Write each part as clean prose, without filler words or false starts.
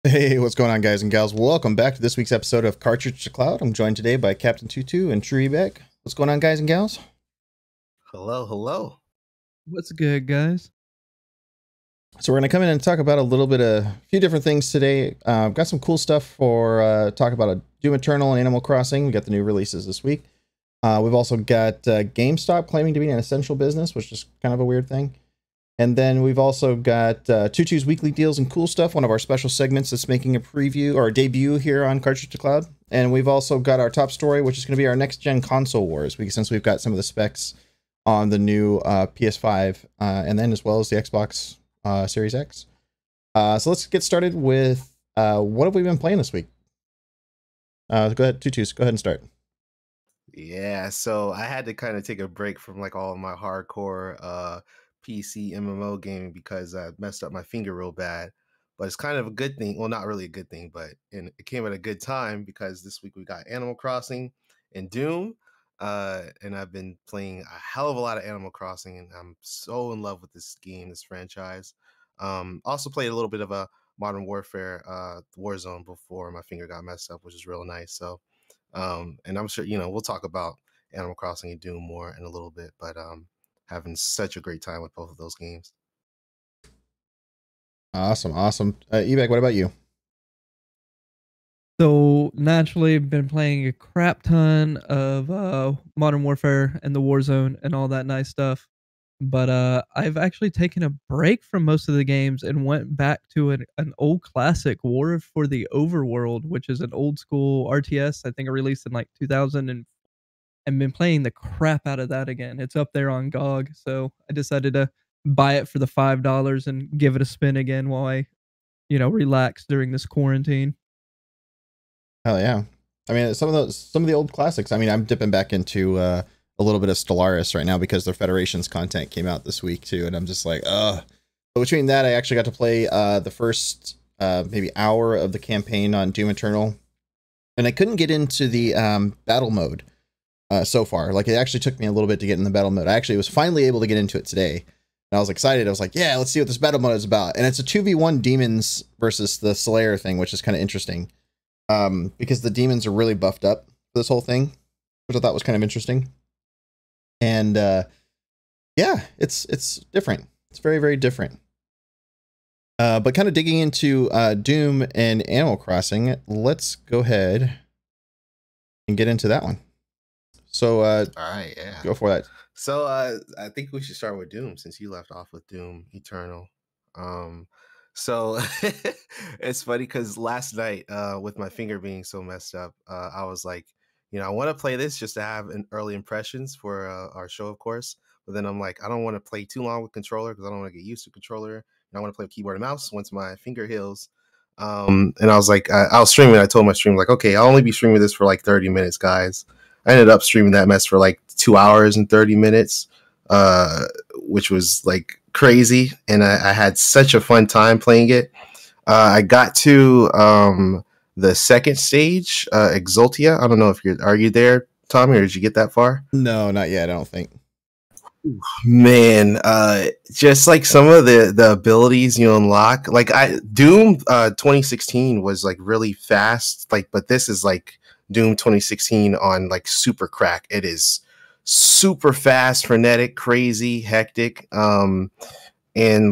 Hey, what's going on, guys and gals? Welcome back to this week's episode of Cartridge to Cloud. I'm joined today by Captain Tutu and Treebeck. What's going on, guys and gals? Hello, hello. What's good, guys? So we're going to come in and talk about a few different things today. Got some cool stuff for talk about a Doom Eternal and Animal Crossing. We got the new releases this week. We've also got GameStop claiming to be an essential business, which is kind of a weird thing. And then we've also got Tutu's weekly deals and cool stuff, one of our special segments that's making a preview or a debut here on Cartridge to Cloud. And we've also got our top story, which is going to be our next gen console wars, since we've got some of the specs on the new PS5 and then as well as the Xbox Series X. So let's get started with what have we been playing this week? Go ahead, Tutus, go ahead and start. Yeah, so I had to kind of take a break from like all of my hardcore PC MMO gaming because I messed up my finger real bad. But it's kind of a good thing. Well, not really a good thing, but it came at a good time because this week we got Animal Crossing and Doom. And I've been playing a hell of a lot of Animal Crossing, and I'm so in love with this game, this franchise. Also played a little bit of a Modern Warfare Warzone before my finger got messed up, which is real nice. So and I'm sure, we'll talk about Animal Crossing and Doom more in a little bit, but having such a great time with both of those games. Awesome. Ebek, what about you? So naturally, been playing a crap ton of Modern Warfare and the Warzone and all that nice stuff. But I've actually taken a break from most of the games and went back to an old classic, War for the Overworld, which is an old school RTS. I think it released in like 2000 and been playing the crap out of that again. It's up there on GOG, so I decided to buy it for the $5 and give it a spin again while I, relax during this quarantine. Hell yeah. I mean, some of the old classics. I mean, I'm dipping back into a little bit of Stellaris right now because their Federation's content came out this week too, and I'm just like, ugh. But between that, I actually got to play the first maybe hour of the campaign on Doom Eternal, and I couldn't get into the battle mode so far. Like, it actually took me a little bit to get in the battle mode. I actually was finally able to get into it today, and I was excited. I was like, yeah, let's see what this battle mode is about. And it's a 2v1 demons versus the Slayer thing, which is kind of interesting. Because the demons are really buffed up for this whole thing, which I thought was kind of interesting. And yeah, it's different. It's very, very different. But kind of digging into Doom and Animal Crossing, let's go ahead and get into that one. So all right, yeah, go for that. So I think we should start with Doom since you left off with Doom Eternal. So it's funny because last night, with my finger being so messed up, I was like, I want to play this just to have an early impressions for our show, of course. But then I'm like, I don't want to play too long with controller because I don't want to get used to controller. And I want to play with keyboard and mouse once my finger heals. And I was like, I'll stream it. I told my stream, like, okay, I'll only be streaming this for like 30 minutes, guys. I ended up streaming that mess for like 2 hours and 30 minutes, which was like crazy, and I had such a fun time playing it. I got to the second stage, Exultia. I don't know if are you there, Tommy, or did you get that far? No, not yet. I don't think. Man, just like some of the abilities you unlock, like Doom 2016 was like really fast, like, but this is like Doom 2016 on like super crack. It is super fast, frenetic, crazy, hectic. And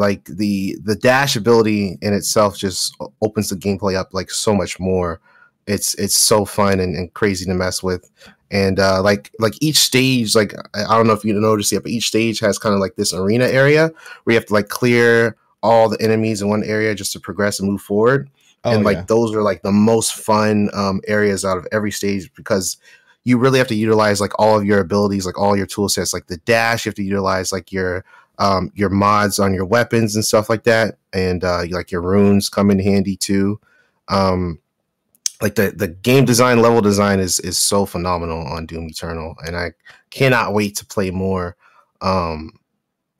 like the dash ability in itself just opens the gameplay up like so much more. It's so fun and crazy to mess with. And like each stage, like I don't know if you noticed yet, but each stage has kind of like this arena area where you have to like clear all the enemies in one area just to progress and move forward. Oh, and like yeah. those are like the most fun areas out of every stage because you really have to utilize like all of your abilities, like all your tool sets, like the dash. You have to utilize like your mods on your weapons and stuff like that, and like your runes come in handy too. Like the game design, level design is so phenomenal on Doom Eternal, and I cannot wait to play more.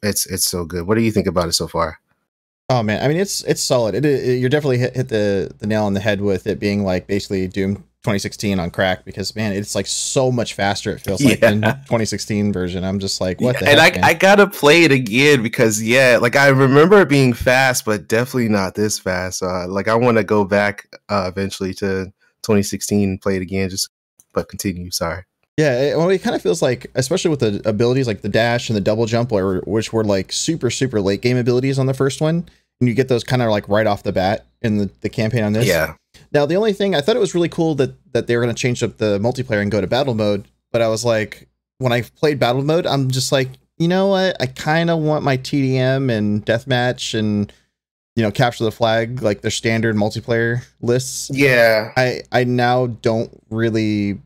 It's so good. What do you think about it so far? Oh man, I mean, it's solid. You're definitely hit the nail on the head with it being like basically Doom 2016 on crack because man, it's like so much faster. It feels like than 2016 version. I'm just like, what the and heck, man? I gotta play it again because like I remember it being fast, but definitely not this fast. Like I want to go back eventually to 2016 and play it again. But continue. Sorry. Yeah, well, it kind of feels like, especially with the abilities like the dash and the double jump, which were like super late game abilities on the first one, and you get those kind of like right off the bat in the campaign on this. Yeah. Now, the only thing, I thought it was really cool that they were going to change up the multiplayer and go to battle mode, but I was like, when I played battle mode, I'm just like, you know what? I kind of want my TDM and deathmatch and, you know, capture the flag, like their standard multiplayer lists. Yeah. I now don't really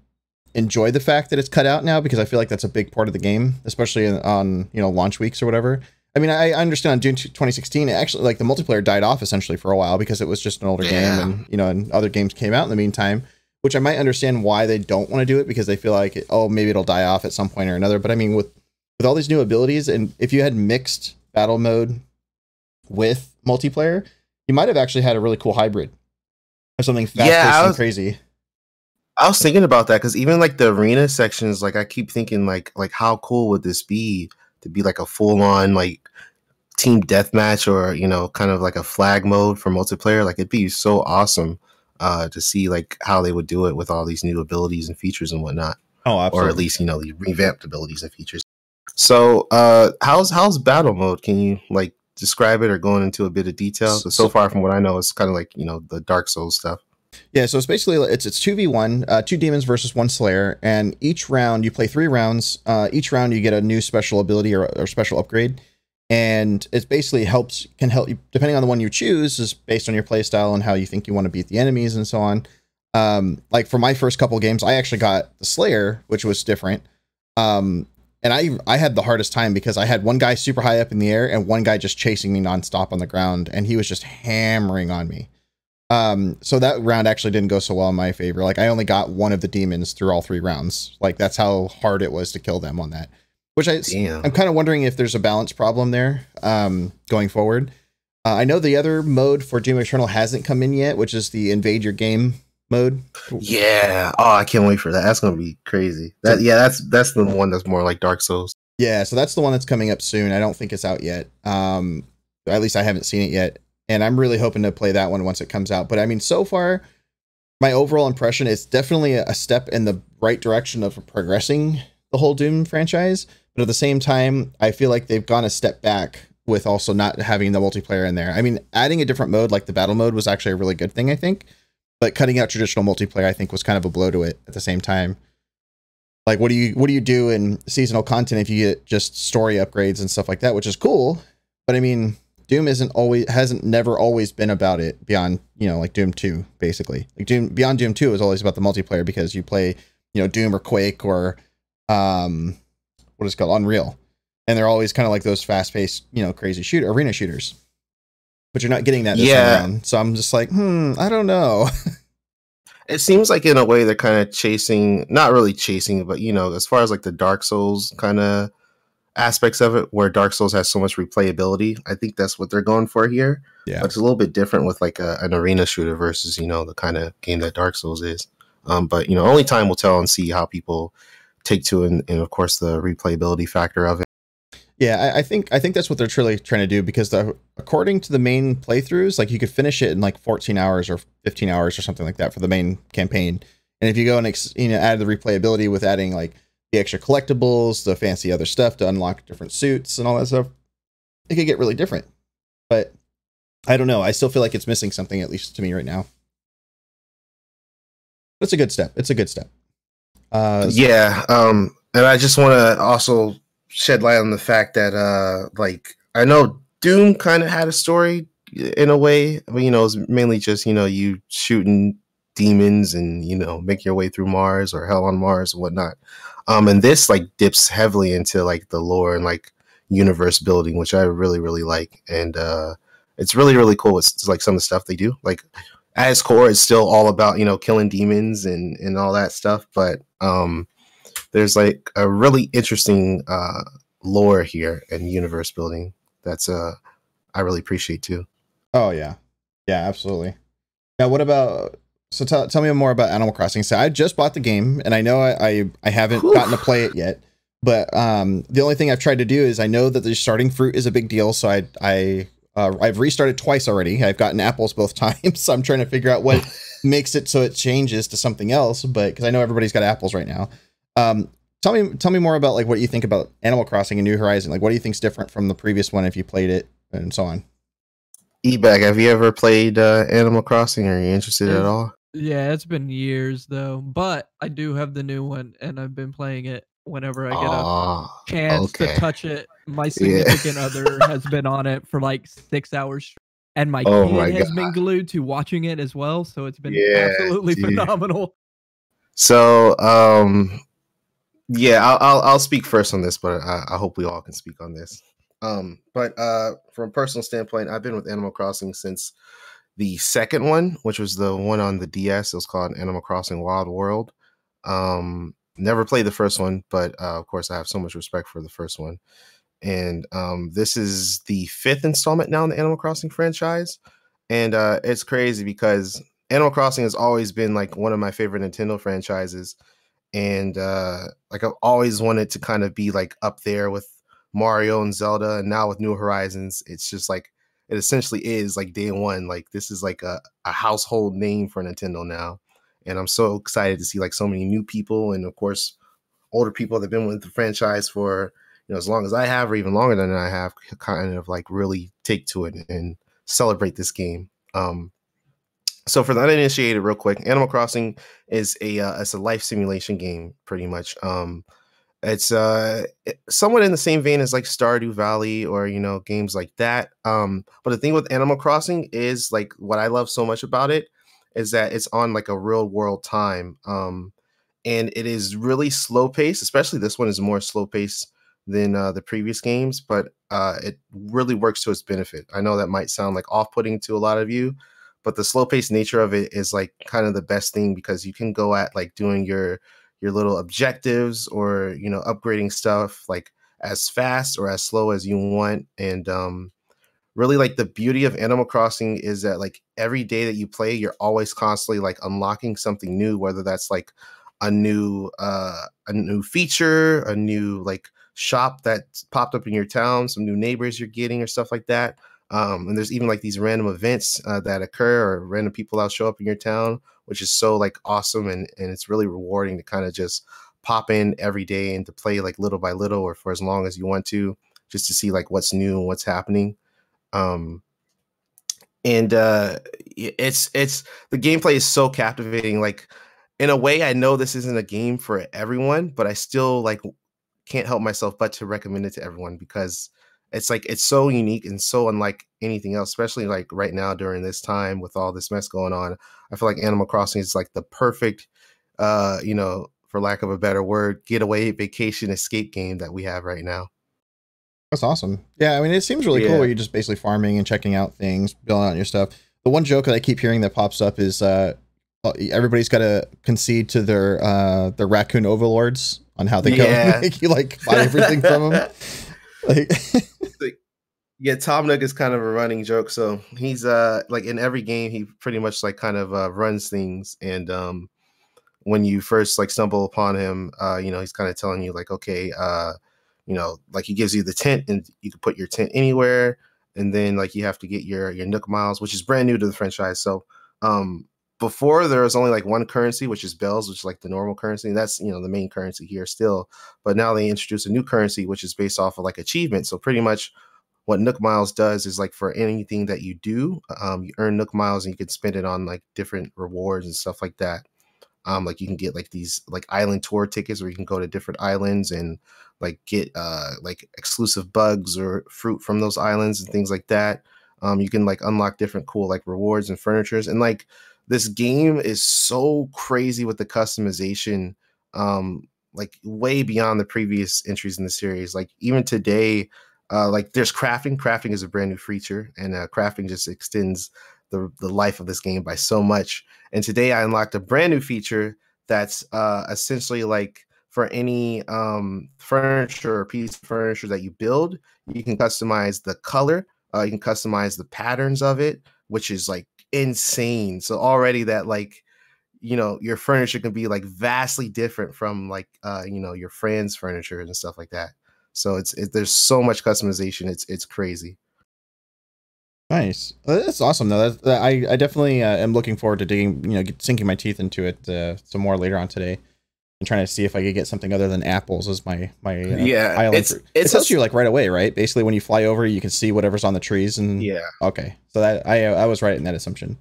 enjoy the fact that it's cut out now because I feel like that's a big part of the game, especially on, you know, launch weeks or whatever. I mean, I understand on June 2016, actually, like the multiplayer died off essentially for a while because it was just an older game, and you know, and other games came out in the meantime, which I might understand why they don't want to do it because they feel like, oh, maybe it'll die off at some point or another. But I mean, with all these new abilities, and if you had mixed battle mode with multiplayer, you might have actually had a really cool hybrid of something fast-paced and crazy. I was thinking about that because even like the arena sections, like I keep thinking like how cool would this be to be like a full-on like team deathmatch or, you know, kind of like a flag mode for multiplayer. Like it'd be so awesome to see like how they would do it with all these new abilities and features and whatnot. Oh, absolutely. Or at least, you know, the revamped abilities and features. So how's battle mode? Can you like describe it or go into a bit of detail? So far from what I know, it's kind of like, you know, the Dark Souls stuff. Yeah, so it's basically it's 2v1, 2 demons versus 1 slayer, and each round you play 3 rounds. Each round you get a new special ability or special upgrade, and it basically can help you depending on the one you choose, is based on your playstyle and how you think you want to beat the enemies and so on. Like for my first couple games, I actually got the Slayer, which was different. And I had the hardest time because I had one guy super high up in the air and one guy just chasing me nonstop on the ground, and he was just hammering on me. So that round actually didn't go so well in my favor. Like I only got one of the demons through all 3 rounds. Like that's how hard it was to kill them on that, which I'm kind of wondering if there's a balance problem there, going forward. I know the other mode for Doom Eternal hasn't come in yet, which is the invade your game mode. Yeah. Oh, I can't wait for that. That's going to be crazy. That's the one that's more like Dark Souls. Yeah. So that's the one that's coming up soon. I don't think it's out yet. At least I haven't seen it yet. And I'm really hoping to play that one once it comes out. But I mean, so far, my overall impression is definitely a step in the right direction of progressing the whole Doom franchise. But at the same time, I feel like they've gone a step back with also not having the multiplayer in there. I mean, adding a different mode like the battle mode was actually a really good thing, I think. But cutting out traditional multiplayer, I think, was kind of a blow to it at the same time. Like, what do you do in seasonal content if you get just story upgrades and stuff like that, which is cool. But I mean, Doom hasn't never always been about it beyond, you know, like Doom 2, basically. Like Beyond Doom 2 is always about the multiplayer because you play, you know, Doom or Quake or what is it called? Unreal. And they're always kind of like those fast-paced, you know, crazy arena shooters. But you're not getting that this time around. So I'm just like, I don't know. It seems like in a way they're kind of chasing, not really chasing, but, you know, as far as like the Dark Souls kind of aspects of it, where Dark Souls has so much replayability, I think that's what they're going for here. Yeah, but it's a little bit different with like an arena shooter versus, you know, the kind of game that Dark Souls is. But, you know, only time will tell and see how people take to it, and of course the replayability factor of it. Yeah, I think that's what they're truly trying to do, because according to the main playthroughs, like you could finish it in like 14 hours or 15 hours or something like that for the main campaign. And if you go and add the replayability with adding like the extra collectibles, the fancy other stuff to unlock different suits and all that stuff, it could get really different. But I don't know. I still feel like it's missing something, at least to me right now. But it's a good step. It's a good step. And I just want to also shed light on the fact that like I know Doom kind of had a story in a way, but you know, it's mainly just, you know, you shooting demons and, you know, make your way through Mars or Hell on Mars and whatnot. And this like dips heavily into like the lore and like universe building, which I really, really like. And it's really, really cool. It's like some of the stuff they do. Like at its core, it's still all about, you know, killing demons and all that stuff. But there's like a really interesting lore here and universe building that's I really appreciate too. Oh yeah, yeah, absolutely. Now, what about So tell me more about Animal Crossing. So I just bought the game, and I know I haven't Whew. gotten to play it yet. But the only thing I've tried to do is I know that the starting fruit is a big deal. So I've restarted twice already. I've gotten apples both times. So I'm trying to figure out what makes it so it changes to something else. But because I know everybody's got apples right now. Tell me more about like what you think about Animal Crossing and New Horizon. Like what do you think's different from the previous one if you played it and so on? E-Bag, have you ever played Animal Crossing? Are you interested at all? Yeah, it's been years though, but I do have the new one, and I've been playing it whenever I get a chance to touch it. My significant other has been on it for like 6 hours, and my kid has been glued to watching it as well. So it's been absolutely phenomenal. So, yeah, I'll speak first on this, but I hope we all can speak on this. But from a personal standpoint, I've been with Animal Crossing since the second one, which was the one on the DS. It was called Animal Crossing Wild World. Never played the first one, but of course I have so much respect for the first one. And this is the 5th installment now in the Animal Crossing franchise. And it's crazy because Animal Crossing has always been like one of my favorite Nintendo franchises. And like I've always wanted to kind of be like up there with Mario and Zelda. And now with New Horizons, it's just like it essentially is like day one. Like this is like a household name for Nintendo now. And I'm so excited to see like so many new people and of course older people that have been with the franchise for, you know, as long as I have or even longer than I have, kind of like really take to it and celebrate this game. So for the uninitiated, real quick, Animal Crossing is it's a life simulation game, pretty much. It's somewhat in the same vein as like Stardew Valley or, you know, games like that. But the thing with Animal Crossing is like what I love so much about it is that it's on like a real world time. And it is really slow paced, especially this one is more slow paced than the previous games, but it really works to its benefit. I know that might sound like off putting to a lot of you, but the slow paced nature of it is like kind of the best thing because you can go at like doing your little objectives or, you know, upgrading stuff like as fast or as slow as you want. And really like the beauty of Animal Crossing is that like every day that you play, you're always constantly like unlocking something new, whether that's like a new feature, a new like shop that popped up in your town, some new neighbors you're getting or stuff like that. And there's even like these random events that occur or random people that show up in your town, which is so like awesome. And it's really rewarding to kind of just pop in every day and to play like little by little or for as long as you want to, just to see like what's new and what's happening. And it's the gameplay is so captivating. Like in a way, I know this isn't a game for everyone, but I still like can't help myself but to recommend it to everyone because it's like it's so unique and so unlike anything else, especially like right now during this time with all this mess going on. I feel like Animal Crossing is like the perfect you know, for lack of a better word, getaway vacation escape game that we have right now. That's awesome. Yeah, I mean, it seems really cool where you're just basically farming and checking out things, building out your stuff. The one joke that I keep hearing that pops up is everybody's got to concede to their raccoon overlords on how they go and make you like buy everything from them. Like, yeah, Tom Nook is kind of a running joke. So he's like in every game, he pretty much like kind of runs things. And when you first like stumble upon him, you know, he's kind of telling you like, okay, you know, like he gives you the tent and you can put your tent anywhere. And then like you have to get your Nook Miles, which is brand new to the franchise. So before there was only like one currency, which is bells, which is like the normal currency. And that's, you know, the main currency here still. But now they introduce a new currency, which is based off of like achievements. So pretty much what Nook Miles does is like for anything that you do, you earn Nook Miles and you can spend it on like different rewards and stuff like that. Like you can get like these like island tour tickets where you can go to different islands and like get like exclusive bugs or fruit from those islands and things like that. You can like unlock different cool like rewards and furnitures. And like this game is so crazy with the customization, like way beyond the previous entries in the series. Like even today, like there's crafting. Crafting is a brand new feature, and crafting just extends the life of this game by so much. And today I unlocked a brand new feature that's essentially like for any furniture or piece of furniture that you build, you can customize the color, you can customize the patterns of it, which is like insane. So already that like your furniture can be like vastly different from like your friends' furniture and stuff like that. So there's so much customization. It's crazy. Nice. That's awesome though. I definitely am looking forward to digging, sinking my teeth into it some more later on today, and trying to see if I could get something other than apples as my Yeah, island fruit. It tells you like right away, right? Basically, when you fly over, you can see whatever's on the trees, and yeah. Okay, so that I was right in that assumption.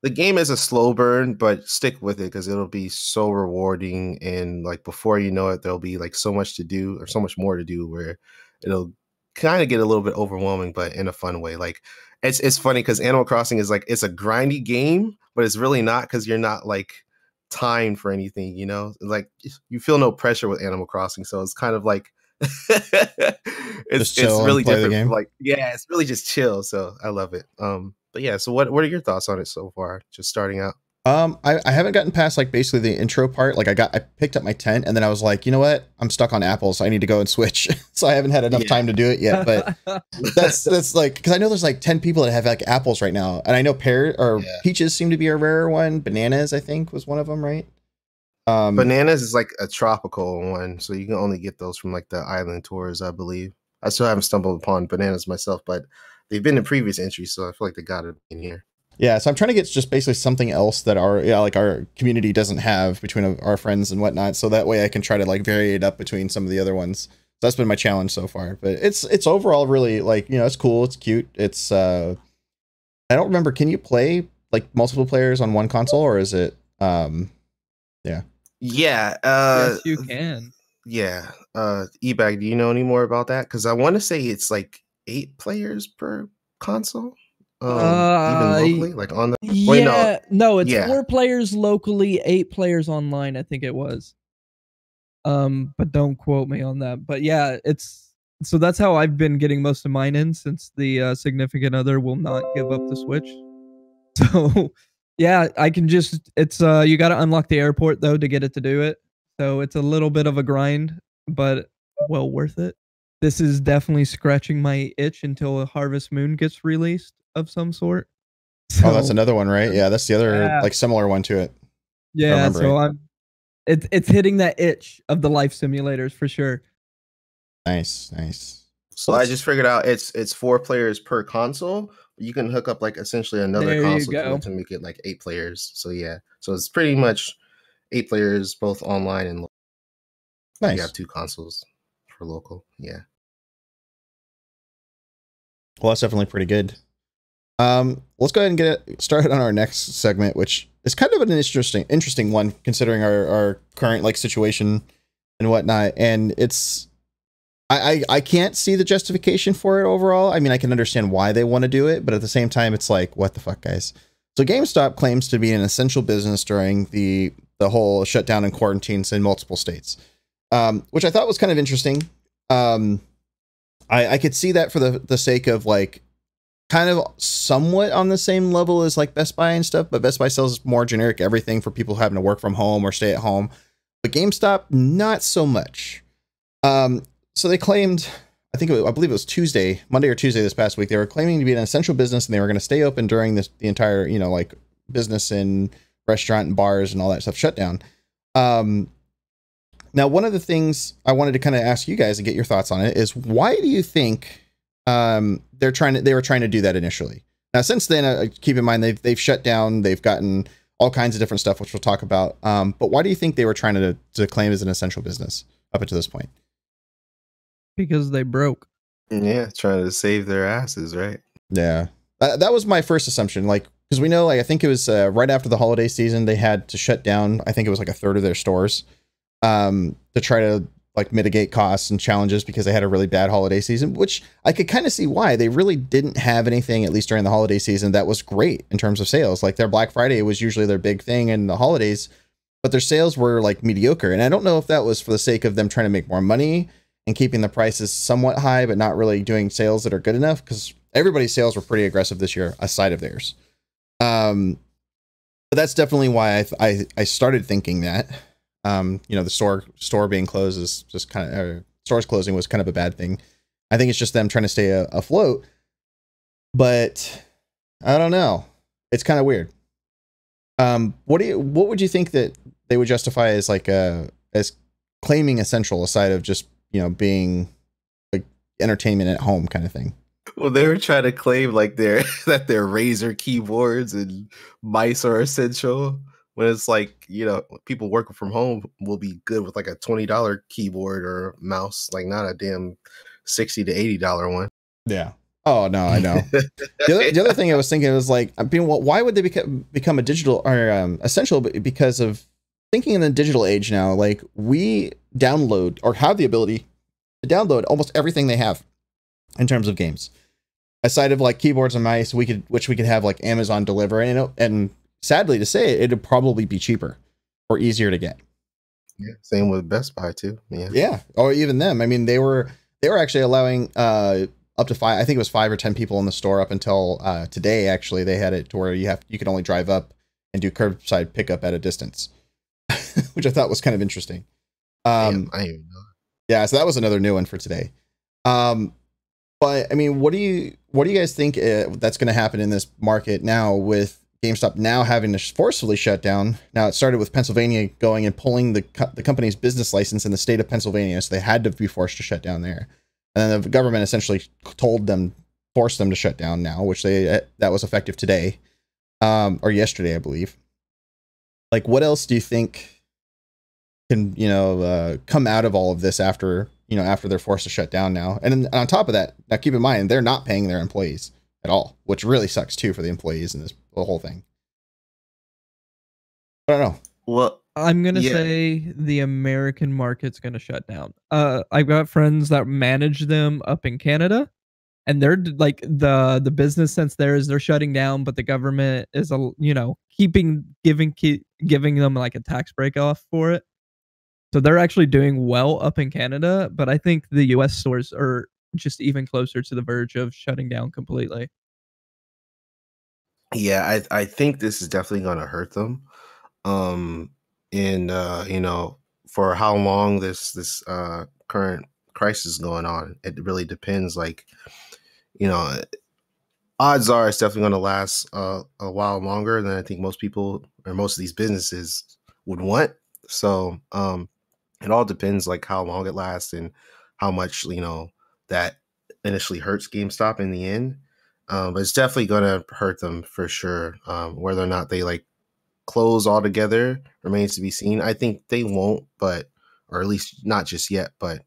The game is a slow burn, but stick with it because it'll be so rewarding. And like before you know it, there'll be like so much to do or so much more to do where it'll kind of get a little bit overwhelming, but in a fun way. Like it's funny because Animal Crossing is like it's a grindy game, but it's really not because you're not like timed for anything, Like you feel no pressure with Animal Crossing. So it's kind of like it's really different. Like, yeah, it's really just chill. So I love it. But yeah, so what are your thoughts on it so far? Just starting out. I haven't gotten past like basically the intro part. Like I picked up my tent and then I was like, you know what? I'm stuck on apples. I need to go and switch. So I haven't had enough time to do it yet. But that's like, because I know there's like 10 people that have like apples right now, and I know peaches seem to be a rarer one. Bananas, I think, was one of them, right? Bananas is like a tropical one, so you can only get those from like the island tours, I believe. I still haven't stumbled upon bananas myself, but they've been in previous entries, so I feel like they got it in here. Yeah, so I'm trying to get just basically something else that our community doesn't have between our friends and whatnot, so that way I can try to like vary it up between some of the other ones. So that's been my challenge so far. But it's overall really like, it's cool, it's cute. It's I don't remember, can you play like multiple players on one console, or is it yeah. Yeah, yes, you can. Yeah. Ebag, do you know any more about that? Because I want to say it's like 8 players per console. Even locally, like on the it's 4 players locally, 8 players online, I think it was. But don't quote me on that. But yeah, so that's how I've been getting most of mine in, since the significant other will not give up the Switch. So yeah, I can just you got to unlock the airport though to get it to do it. So it's a little bit of a grind, but well worth it. This is definitely scratching my itch until a Harvest Moon gets released of some sort. So, that's another one, right? Yeah, that's the other like similar one to it. Yeah, so it's hitting that itch of the life simulators for sure. Nice. So I just figured out it's 4 players per console. You can hook up like essentially another console to make it like 8 players. So yeah, so it's pretty much 8 players both online and local. Nice. You have 2 consoles for local. Yeah. Well, that's definitely pretty good. Let's go ahead and get started on our next segment, which is kind of an interesting one considering our current like situation and whatnot. And it's I can't see the justification for it overall. I mean, I can understand why they want to do it, but at the same time, it's like, what the fuck, guys? So GameStop claims to be an essential business during the whole shutdown and quarantines in multiple states, which I thought was kind of interesting. I could see that for the sake of like kind of somewhat on the same level as like Best Buy and stuff, but Best Buy sells more generic everything for people having to work from home or stay at home, but GameStop, not so much. So they claimed, I believe it was Monday or Tuesday this past week, they were claiming to be an essential business and they were going to stay open during the entire, like business and restaurant and bars and all that stuff shut down. Now, one of the things I wanted to kind of ask you guys and get your thoughts on it is, why do you think they were trying to do that initially? Now, since then, keep in mind they've shut down, they've gotten all kinds of different stuff, which we'll talk about. But why do you think they were trying to claim as an essential business up until this point? Because they broke. Yeah, trying to save their asses, right? Yeah, that was my first assumption. Like, because we know, like, I think it was right after the holiday season, they had to shut down. I think it was like a third of their stores to try to like mitigate costs and challenges because they had a really bad holiday season, which I could kind of see why. They really didn't have anything, at least during the holiday season, that was great in terms of sales. Like their Black Friday was usually their big thing in the holidays, but their sales were like mediocre. And I don't know if that was for the sake of them trying to make more money and keeping the prices somewhat high, but not really doing sales that are good enough, because everybody's sales were pretty aggressive this year, aside of theirs. But that's definitely why I started thinking that. The store being closed is just kind of, stores closing was kind of a bad thing. I think it's just them trying to stay afloat, but I don't know. It's kind of weird. What would you think that they would justify as like as claiming essential aside of just, being like entertainment at home kind of thing? Well, they were trying to claim like that their Razer keyboards and mice are essential. When it's like, people working from home will be good with like a $20 keyboard or mouse, like not a damn $60 to $80 one. Yeah. Oh no, I know. The other thing I was thinking was like, why would they become a digital or essential? Because of thinking in the digital age now, like we download or have the ability to download almost everything they have in terms of games. Aside of like keyboards and mice, we could have like Amazon deliver, and sadly to say, it'd probably be cheaper or easier to get. Yeah, same with Best Buy too. Yeah, or even them. I mean, they were actually allowing up to 5. I think it was 5 or 10 people in the store up until today. Actually, they had it to where you can only drive up and do curbside pickup at a distance, which I thought was kind of interesting. Damn, I didn't even know. Yeah, so that was another new one for today. But I mean, what do you guys think that's going to happen in this market now with GameStop now having to forcefully shut down? Now it started with Pennsylvania going and pulling the company's business license in the state of Pennsylvania, so they had to be forced to shut down there. And then the government essentially forced them to shut down now, which that was effective today, or yesterday, I believe. Like, what else do you think can come out of all of this after they're forced to shut down now? And then on top of that, now keep in mind they're not paying their employees at all, which really sucks too for the employees in the whole thing. I don't know. Well, I'm gonna say the American market's gonna shut down. I've got friends that manage them up in Canada, and they're like the business sense there is they're shutting down, but the government is giving them like a tax break off for it. So they're actually doing well up in Canada, but I think the US stores are just even closer to the verge of shutting down completely. Yeah, I think this is definitely going to hurt them. And for how long this current crisis is going on, it really depends. Like, odds are it's definitely going to last a while longer than I think most people or most of these businesses would want. So, it all depends like how long it lasts and how much that initially hurts GameStop in the end. But it's definitely going to hurt them for sure. Whether or not they like close altogether remains to be seen. I think they won't, or at least not just yet. But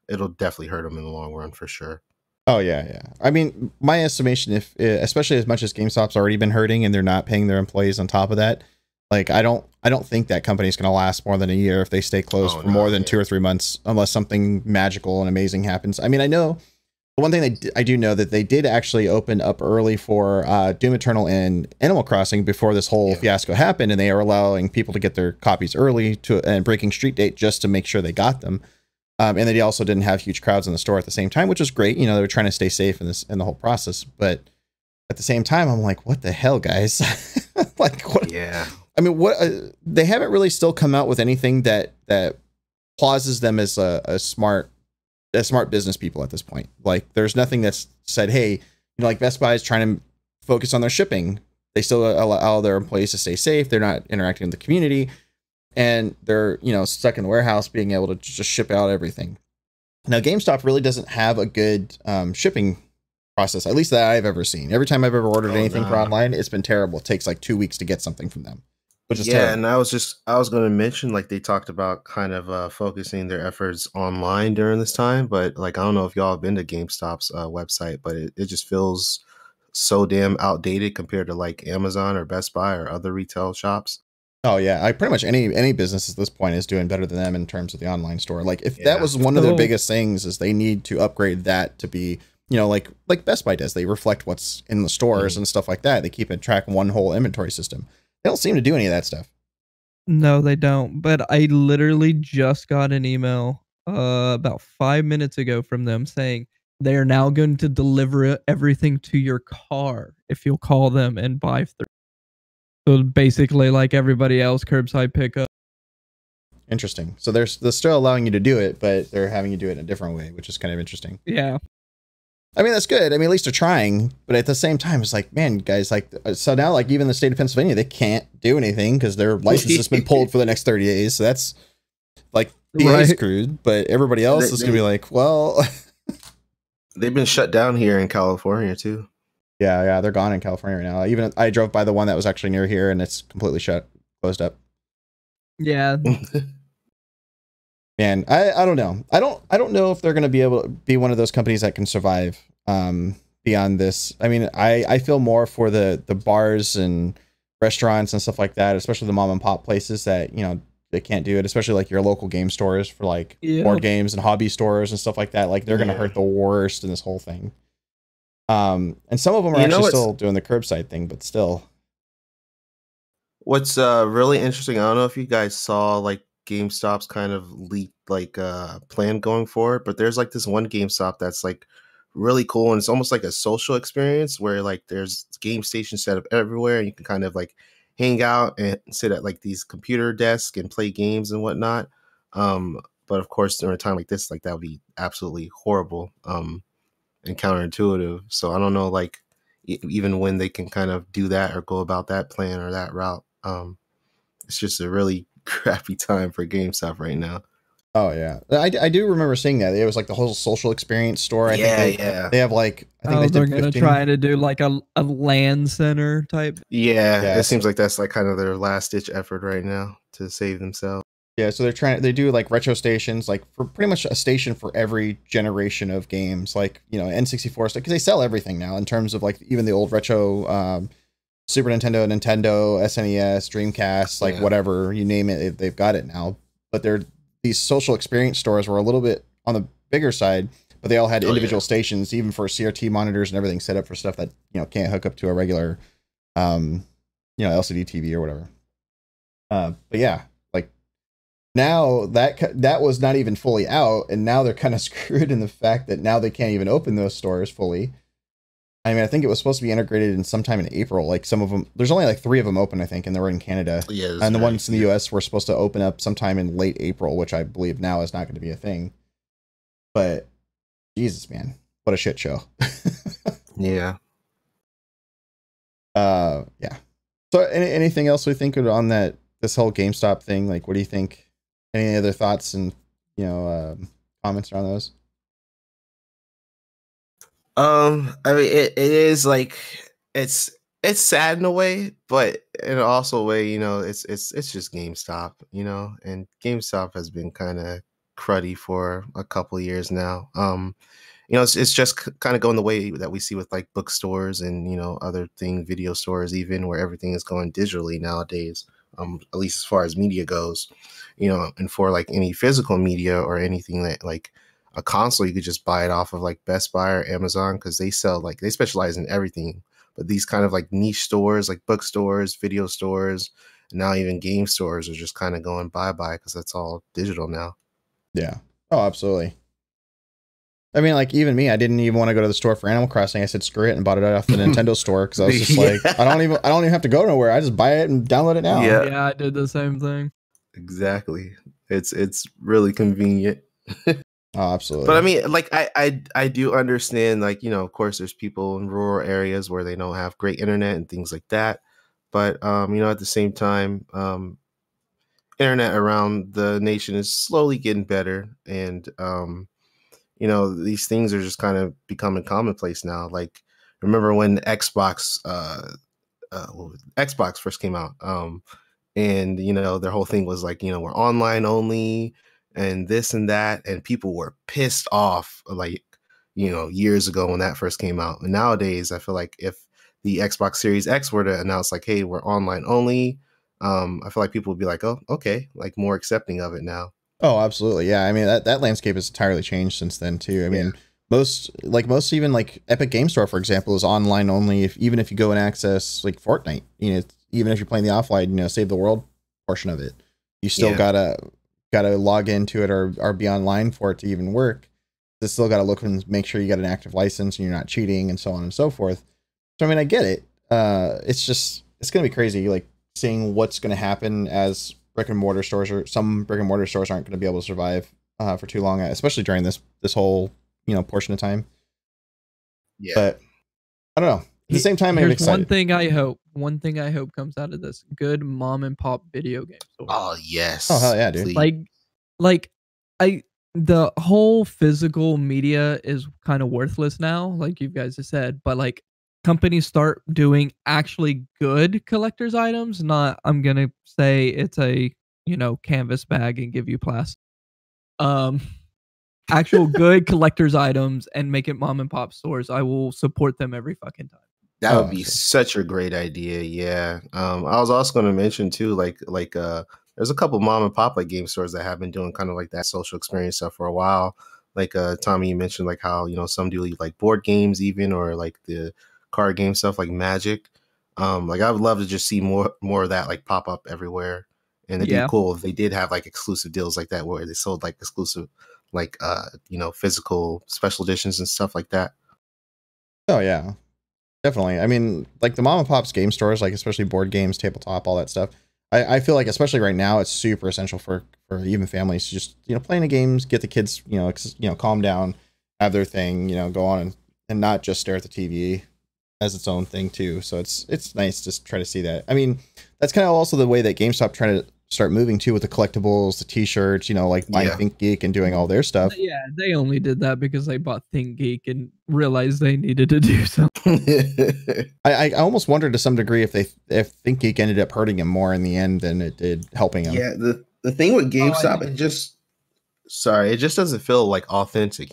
it'll definitely hurt them in the long run for sure. Oh yeah. I mean, my estimation, especially as much as GameStop's already been hurting and they're not paying their employees on top of that, like I don't think that company's going to last more than a year if they stay closed for more than 2 or 3 months, unless something magical and amazing happens. I mean, I know the one thing I do know that they did actually open up early for Doom Eternal and Animal Crossing before this whole fiasco happened, and they are allowing people to get their copies early and breaking street date just to make sure they got them. And they also didn't have huge crowds in the store at the same time, which was great. They were trying to stay safe in the whole process. But at the same time, I'm like, what the hell, guys? Like, what? Yeah. I mean, what they haven't really still come out with anything that plauses them as a smart business people at this point. Like, there's nothing that's said, hey, like Best Buy is trying to focus on their shipping. They still allow their employees to stay safe. They're not interacting with the community, and they're stuck in the warehouse being able to just ship out everything. Now, GameStop really doesn't have a good shipping process, at least that I've ever seen. Every time I've ever ordered anything for online, it's been terrible. It takes like 2 weeks to get something from them. Which is terrible. And I was going to mention, like, they talked about kind of focusing their efforts online during this time, but like, I don't know if y'all have been to GameStop's website, but it just feels so damn outdated compared to like Amazon or Best Buy or other retail shops. Oh yeah, pretty much any business at this point is doing better than them in terms of the online store. Like, if that was one of their biggest things, is they need to upgrade that to be, like Best Buy does. They reflect what's in the stores and stuff like that. They keep a track one whole inventory system. They don't seem to do any of that stuff. No, they don't. But I literally just got an email about 5 minutes ago from them saying they are now going to deliver everything to your car if you'll call them and buy through. So basically, like everybody else, curbside pickup. Interesting. So they're still allowing you to do it, but they're having you do it in a different way, which is kind of interesting. Yeah. I mean, that's good. I mean, at least they're trying, but at the same time, it's like, man, guys, like, so now, like, even the state of Pennsylvania, they can't do anything because their license has been pulled for the next 30 days. So that's like PA screwed, but everybody else is gonna be like, well, they've been shut down here in California too. Yeah, they're gone in California right now. Even I drove by the one that was actually near here, and it's completely closed up. Yeah. Man, I don't know. I don't know if they're going to be able to be one of those companies that can survive beyond this. I mean, I feel more for the bars and restaurants and stuff like that, especially the mom and pop places that, you know, they can't do it, especially like your local game stores for like board games and hobby stores and stuff like that. Like they're going to hurt the worst in this whole thing. And some of them are actually still doing the curbside thing, but still. What's really interesting, I don't know if you guys saw like GameStop's kind of leaked like plan going forward, but there's like this one GameStop that's like really cool, and it's almost like a social experience where like there's game stations set up everywhere, and you can kind of like hang out and sit at like these computer desks and play games and whatnot. But of course, during a time like this, like that would be absolutely horrible and counterintuitive. So I don't know, like even when they can kind of do that or go about that plan or that route. It's just a really crappy time for GameStop right now. Oh yeah, I do remember seeing that. It was like the whole social experience store. I think they have like, I think they're gonna try to do like a LAN center type. Yeah, it seems like that's like kind of their last ditch effort right now to save themselves. Yeah, so they do like retro stations, like for pretty much a station for every generation of games, like, you know, N64 stuff, because they sell everything now in terms of like even the old retro Super Nintendo, SNES, Dreamcast, like whatever you name it, they've got it now. But these social experience stores were a little bit on the bigger side, but they all had individual stations, even for CRT monitors and everything set up for stuff that, you know, can't hook up to a regular, you know, LCD TV or whatever. But yeah, like now that was not even fully out, and now they're kind of screwed in the fact that now they can't even open those stores fully. I mean, I think it was supposed to be integrated in sometime in April. Like some of them, there's only like 3 of them open, I think, and they're in Canada. Yeah, and the ones in the US were supposed to open up sometime in late April, which I believe now is not going to be a thing. But Jesus, man, what a shit show. Yeah. Yeah. So anything else we think on this whole GameStop thing? Like, what do you think? Any other thoughts and, you know, comments around those? I mean, it is like it's sad in a way, but in also a way, you know, it's just GameStop, you know, and GameStop has been kind of cruddy for a couple of years now. You know, it's just kind of going the way that we see with like bookstores and, you know, other video stores, even, where everything is going digitally nowadays. At least as far as media goes, you know, and for like any physical media or anything that like a console, you could just buy it off of like Best Buy or Amazon, because they specialize in everything. But these kind of like niche stores, like bookstores, video stores, and now even game stores are just kind of going bye-bye because that's all digital now. Yeah. Oh, absolutely. I mean, like, even me, I didn't even want to go to the store for Animal Crossing. I said screw it and bought it off the Nintendo store, because I was just like, I don't even have to go nowhere. I just buy it and download it now. Yeah, I did the same thing. Exactly. It's really convenient. Oh, absolutely. But I mean, like, I do understand, like, you know, of course there's people in rural areas where they don't have great internet and things like that. But you know, at the same time, internet around the nation is slowly getting better, and you know, these things are just kind of becoming commonplace now. Like, remember when Xbox first came out, and you know, their whole thing was like, you know, we're online only and this and that, and people were pissed off, like, you know, years ago when that first came out. And nowadays, I feel like if the Xbox Series X were to announce like, hey, we're online only, I feel like people would be like, oh, okay, like more accepting of it now. Oh, absolutely. Yeah. I mean, that landscape has entirely changed since then too. I mean, most even like Epic Game Store, for example, is online only. Even if you go and access like Fortnite, you know, even if you're playing the offline, you know, Save the World portion of it, you still gotta log into it or be online for it to even work. They still gotta look and make sure you got an active license and you're not cheating and so on and so forth. So I mean, I get it. It's gonna be crazy, like seeing what's gonna happen as brick and mortar stores, or some brick and mortar stores aren't going to be able to survive for too long, especially during this whole, you know, portion of time. Yeah. But I don't know. At the same time, I'm Here's excited. one thing I hope comes out of this: good mom and pop video game store. Oh yes. Oh hell yeah, dude. Please. Like the whole physical media is kind of worthless now, like you guys have said, but like companies start doing actually good collector's items, not I'm gonna say it's a canvas bag and give you plastic. Um Actual good collector's items and make it mom and pop stores. I will support them every fucking time. That would Oh, be sure. such a great idea. Yeah. I was also going to mention too, there's a couple mom and pop like game stores that have been doing kind of like that social experience stuff for a while. Like Tommy, you mentioned like how some do like board games even, or like the card game stuff like Magic. Like I would love to just see more of that like pop up everywhere. And it'd be cool if they did have like exclusive deals like that where they sold like exclusive like physical special editions and stuff like that. Oh yeah. Definitely. I mean, like the mom and pop's game stores, like especially board games, tabletop, all that stuff. I feel like especially right now, it's super essential for even families to just playing the games, get the kids calm down, have their thing, go on and not just stare at the TV as its own thing too. So it's nice to try to see that. I mean, that's kind of also the way that GameStop trying to start moving too with the collectibles, the T-shirts, like buying Think Geek and doing all their stuff. Yeah, they only did that because they bought Think Geek and realized they needed to do something. I almost wonder to some degree if Think Geek ended up hurting him more in the end than it did helping him. Yeah, the thing with GameStop, it just doesn't feel like authentic,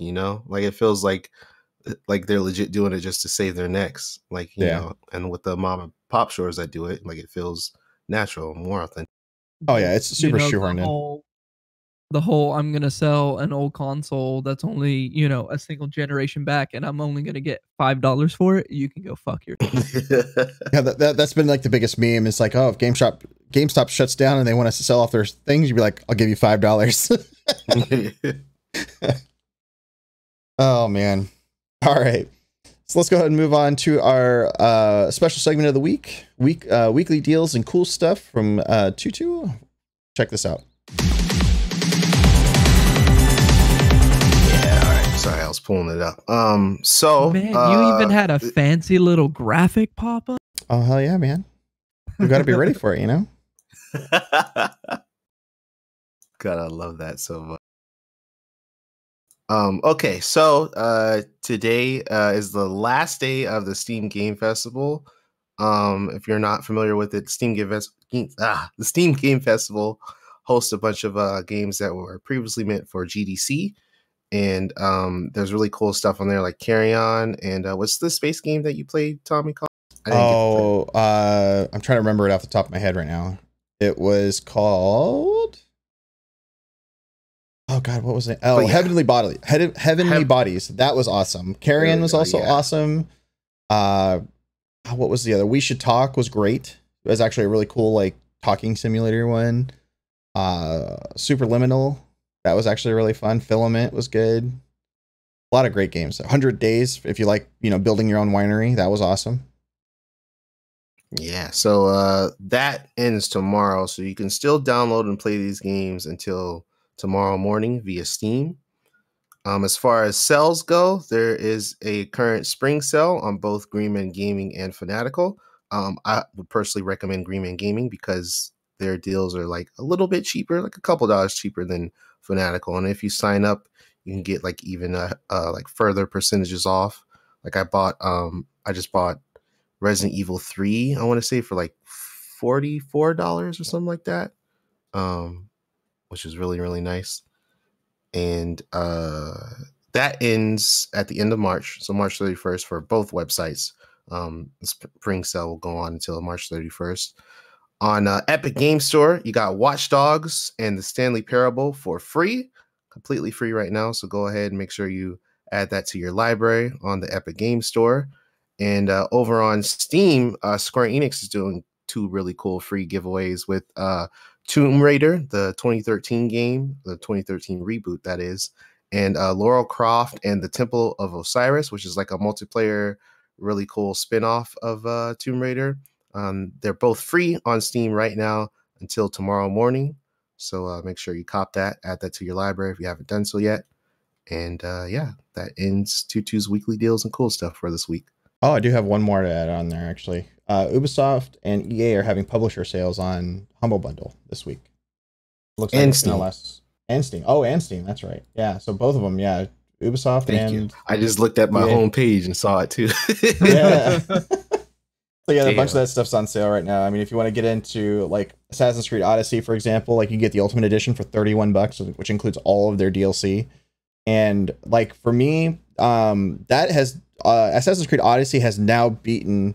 like it feels like they're legit doing it just to save their necks, like you know. And with the mom and pop stores that do it, like it feels natural, more authentic. Oh yeah, it's super shoehorned in. The whole I'm gonna sell an old console that's only a single generation back, and I'm only gonna get $5 for it. You can go fuck your. Yeah, that's been like the biggest meme. It's like, oh, if GameStop shuts down and they want us to sell off their things, you'd be like, I'll give you $5. Oh man. All right. So let's go ahead and move on to our special segment of the weekly deals and cool stuff from Tutu. Check this out. Sorry, I was pulling it up. So man, you even had a fancy little graphic pop up. Oh hell yeah, man! We got to be ready for it, God, I love that so much. Okay, so today is the last day of the Steam Game Festival. If you're not familiar with it, the Steam Game Festival hosts a bunch of games that were previously meant for GDC. And there's really cool stuff on there like Carry On and what's the space game that you played, Tommy? I'm trying to remember it off the top of my head right now. It was called, oh god, what was it? Oh, Heavenly Bodies. Heavenly Bodies. That was awesome. Carry On was also awesome. What was the other? We Should Talk was great. It was actually a really cool like talking simulator one. Superliminal. That was actually really fun. Filament was good. A lot of great games. 100 Days, if you like, building your own winery, that was awesome. Yeah, so that ends tomorrow, so you can still download and play these games until tomorrow morning via Steam. As far as sales go, there is a current spring sale on both Greenman Gaming and Fanatical. I would personally recommend Greenman Gaming because their deals are like a little bit cheaper, like a couple dollars cheaper than Fanatical, and if you sign up, you can get like even like further percentages off. Like I just bought Resident Evil 3, I want to say for like $44 or something like that, which is really, really nice. And that ends at the end of March, so March 31st for both websites. The spring sale will go on until March 31st. On Epic Game Store, you got Watch Dogs and the Stanley Parable for free, completely free right now. So go ahead and make sure you add that to your library on the Epic Game Store. And over on Steam, Square Enix is doing 2 really cool free giveaways with Tomb Raider, the 2013 game, the 2013 reboot that is, and Lara Croft and the Temple of Osiris, which is like a multiplayer, really cool spin-off of Tomb Raider. They're both free on Steam right now until tomorrow morning. So make sure you cop that, add that to your library if you haven't done so yet. And yeah, that ends 2-2's weekly deals and cool stuff for this week. Oh, I do have one more to add on there, actually. Ubisoft and EA are having publisher sales on Humble Bundle this week. Looks like And it's gonna Steam. last. And Steam. Oh, and Steam. That's right. Yeah. So both of them. Yeah. Ubisoft Thank you. and I just looked at my EA. homepage and saw it too. Yeah. So yeah, a bunch Damn. of that stuff's on sale right now. I mean, if you want to get into like Assassin's Creed Odyssey, for example, like you get the Ultimate Edition for $31, which includes all of their DLC. And like for me, that has Assassin's Creed Odyssey has now beaten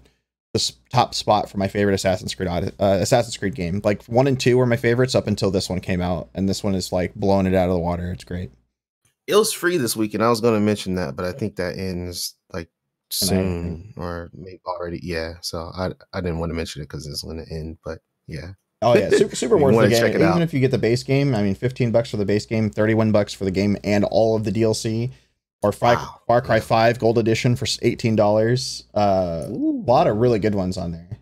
the top spot for my favorite Assassin's Creed game. Like 1 and 2 were my favorites up until this one came out, and this one is like blowing it out of the water. It's great. It was free this week, and I was going to mention that, but I think that ends like soon or maybe already. Yeah, so I didn't want to mention it because it's going to end, but yeah. Oh yeah, super You worth the wanna game. check it Even out. if you get the base game, I mean, $15 for the base game, $31 for the game and all of the DLC, or Wow. Far Cry 5 Gold Edition for $18. A lot of really good ones on there.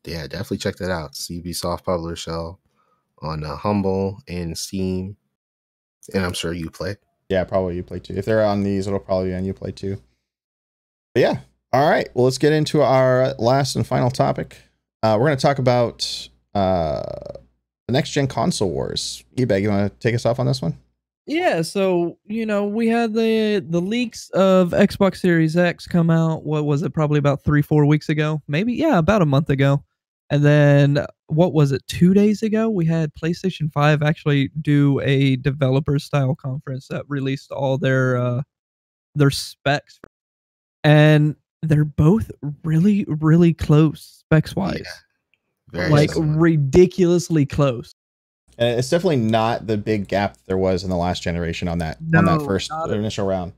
Yeah, definitely check that out. Ubisoft Publisher Shell on Humble and Steam, and I'm sure you play. Yeah, probably Uplay too. If they're on these, it'll probably be on Uplay too. But yeah, all right. Well, let's get into our last and final topic. We're going to talk about the next gen console wars. eBay, you want to take us off on this one? Yeah, so we had the leaks of Xbox Series X come out. What was it? Probably about 3-4 weeks ago, maybe. Yeah, about a month ago. And then what was it? 2 days ago, we had PlayStation 5 actually do a developer style conference that released all their specs, and they're both really, really close specs wise. Yeah, very like similar. ridiculously close. And it's definitely not the big gap that there was in the last generation on that No, first not at initial round.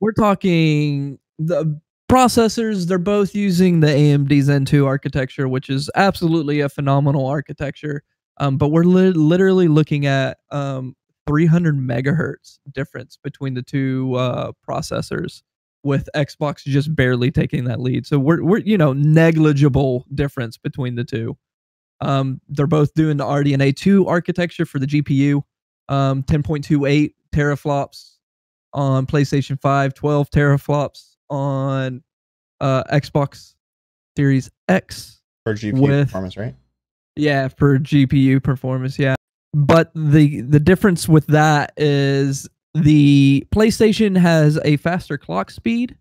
We're talking the processors. They're both using the AMD Zen 2 architecture, which is absolutely a phenomenal architecture. But we're literally looking at 300 megahertz difference between the two processors, with Xbox just barely taking that lead. So we're negligible difference between the two. They're both doing the RDNA 2 architecture for the GPU, 10.28 teraflops on PlayStation 5, 12 teraflops on Xbox Series X. For GPU performance, right? Yeah, for GPU performance, yeah. But the difference with that is the PlayStation has a faster clock speed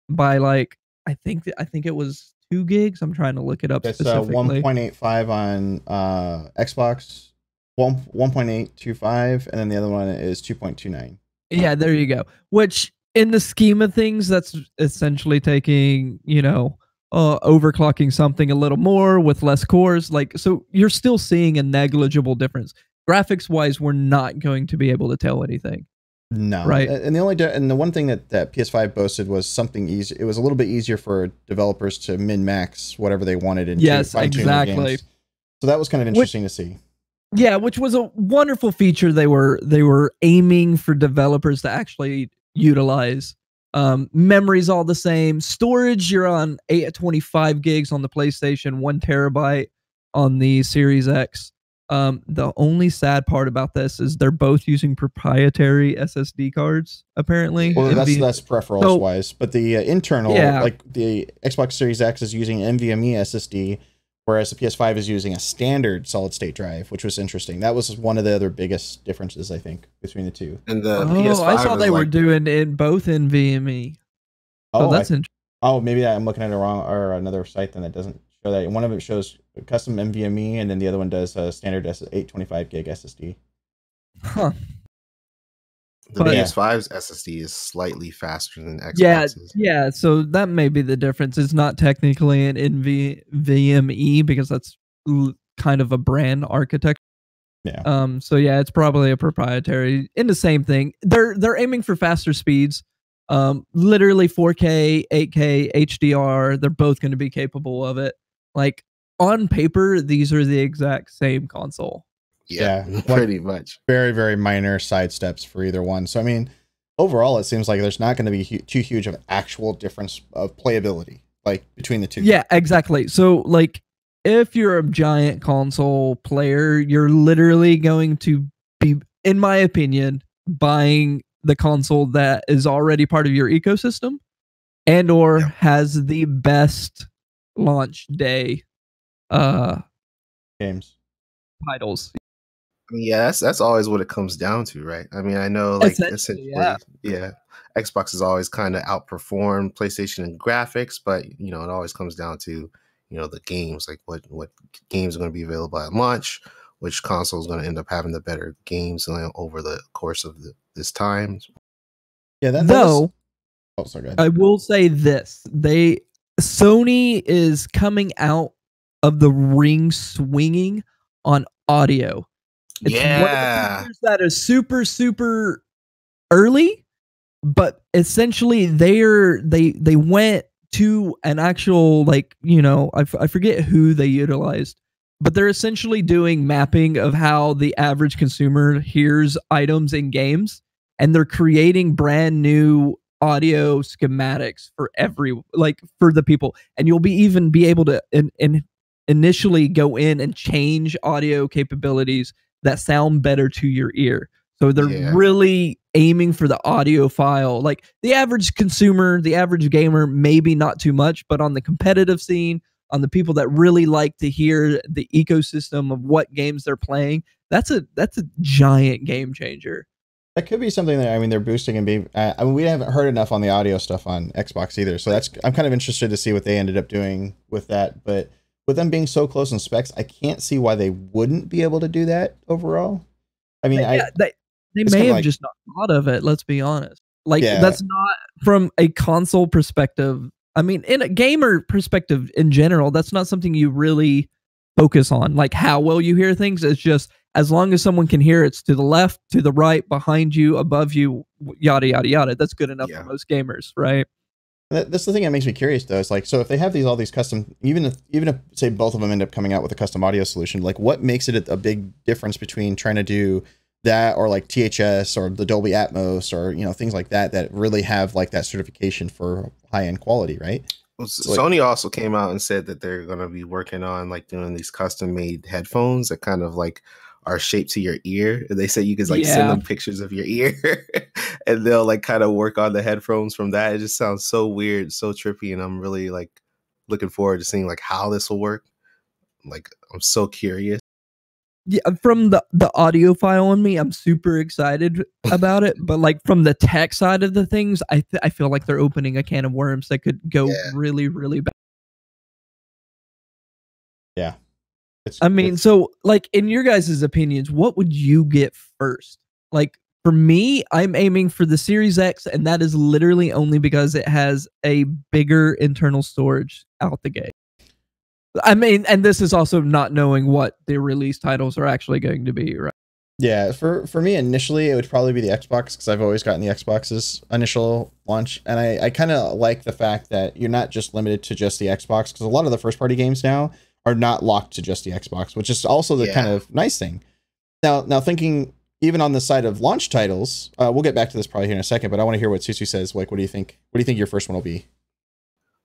by like I think it was 2 gigs. I'm trying to look it up It's specifically. 1.85 on Xbox, 1.825, and then the other one is 2.29. Yeah, there you go. Which in the scheme of things, that's essentially taking, overclocking something a little more with less cores. Like, so you're still seeing a negligible difference. Graphics wise, we're not going to be able to tell anything. No, Right. And the one thing that PS5 boasted was something easy. It was a little bit easier for developers to min max whatever they wanted and Yes, fine-tune their exactly. games. So that was kind of interesting to see. Yeah, which was a wonderful feature they were aiming for developers to actually utilize. Memory's all the same. Storage, you're on 25 gigs on the PlayStation, 1 terabyte on the Series X. The only sad part about this is they're both using proprietary SSD cards, apparently. Well, that's peripherals wise, but the internal, Yeah. like the Xbox Series X is using NVMe SSD, whereas the PS5 is using a standard solid state drive, which was interesting. That was one of the other biggest differences, I think, between the two. And the PS5 I saw is they were like, doing it both NVMe. Oh, that's interesting. Oh, maybe I'm looking at it wrong, or another site then that doesn't show that. One of it shows custom NVMe, and then the other one does a standard 825 gig SSD. Huh. the But- PS5's SSD is slightly faster than Xbox's. Yeah, so that may be the difference. It's not technically an NVMe because that's kind of a brand architecture. Yeah. So yeah, it's probably a proprietary. In the same thing, they're aiming for faster speeds. Literally 4K, 8K, HDR. They're both going to be capable of it. Like on paper, these are the exact same console. Yeah, Yeah. pretty much. Very, very minor side steps for either one. So, I mean, overall, it seems like there's not going to be too huge of actual difference of playability, like between the two. Yeah, exactly. So like, if you're a giant console player, you're literally going to be, in my opinion, buying the console that is already part of your ecosystem and or has the best launch day Games. titles. Yeah, that's always what it comes down to, right? I mean, I know like essentially, yeah, Xbox has always kind of outperformed PlayStation in graphics, but it always comes down to the games, like what games are going to be available at launch, which console is going to end up having the better games over the course of this time. Yeah, though. Oh, sorry, go ahead. I will say this: Sony is coming out of the ring swinging on audio. It's one of the features that is super, super early, but essentially they went to an actual, like, I forget who they utilized, but they're essentially doing mapping of how the average consumer hears items in games, and they're creating brand new audio schematics for for the people, and you'll be able to initially go in and change audio capabilities that sound better to your ear. So they're really aiming for the audiophile. Like the average consumer, the average gamer, maybe not too much, but on the competitive scene, on the people that really like to hear the ecosystem of what games they're playing, that's a giant game changer. That could be something that they're boosting and being. We haven't heard enough on the audio stuff on Xbox either, so I'm kind of interested to see what they ended up doing with that. But with them being so close in specs, I can't see why they wouldn't be able to do that overall. I mean, they may have just not thought of it. Let's be honest. That's not from a console perspective. I mean, in a gamer perspective in general, that's not something you really focus on. Like how well you hear things. It's just as long as someone can hear it's to the left, to the right, behind you, above you, yada yada yada. That's good enough for most gamers, right? That's the thing that makes me curious, though. It's like, so if they have all these custom, even if say both of them end up coming out with a custom audio solution, like what makes it a big difference between trying to do that or like THS or the Dolby Atmos or things like that really have like that certification for high end quality, right? Well, Sony also came out and said that they're going to be working on like doing these custom made headphones that kind of like are shaped to your ear. They said you could like send them pictures of your ear and they'll like kind of work on the headphones from that. It just sounds so weird, so trippy, and I'm really like looking forward to seeing like how this will work. Like I'm so curious. Yeah, from the audiophile in me, I'm super excited about it. But like from the tech side of the things, I feel like they're opening a can of worms that could go really, really bad. Yeah. So like in your guys' opinions, what would you get first? Like for me, I'm aiming for the Series X, and that is literally only because it has a bigger internal storage out the gate. I mean, and this is also not knowing what the release titles are actually going to be, right? Yeah, for me initially it would probably be the Xbox, because I've always gotten the Xbox's initial launch, and I kind of like the fact that you're not just limited to just the Xbox, because a lot of the first party games now are not locked to just the Xbox, which is also the kind of nice thing. Now thinking even on the side of launch titles, we'll get back to this probably here in a second, but I want to hear what Susu says. Like, what do you think? What do you think your first one will be?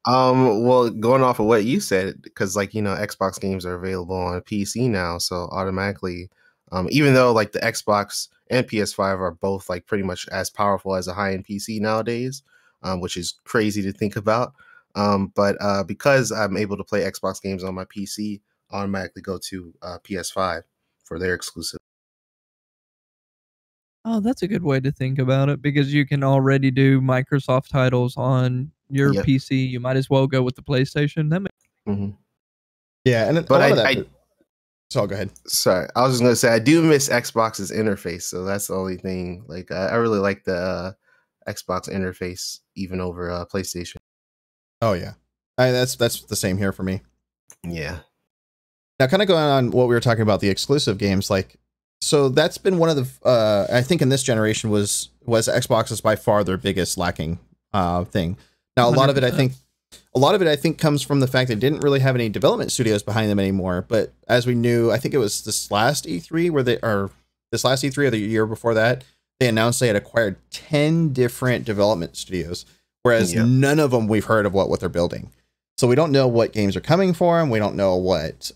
Well, going off of what you said, because like Xbox games are available on PC now, so automatically, even though like the Xbox and PS5 are both like pretty much as powerful as a high-end PC nowadays, which is crazy to think about. But because I'm able to play Xbox games on my PC, I automatically go to PS5 for their exclusive. Oh, that's a good way to think about it, because you can already do Microsoft titles on your PC. You might as well go with the PlayStation. Yeah, and but so go ahead. Sorry, I was just gonna say I do miss Xbox's interface, so that's the only thing. Like I really like the Xbox interface even over PlayStation. Oh yeah, that's the same here for me. Yeah. Now, kind of going on what we were talking about, the exclusive games, like, so that's been one of the I think in this generation was Xbox is by far their biggest lacking thing. Now, a lot of it I think comes from the fact they didn't really have any development studios behind them anymore. But as we knew, I think it was this last E3 or the year before that, they announced they had acquired 10 different development studios, whereas none of them we've heard of what they're building. So we don't know what games are coming for them. We don't know what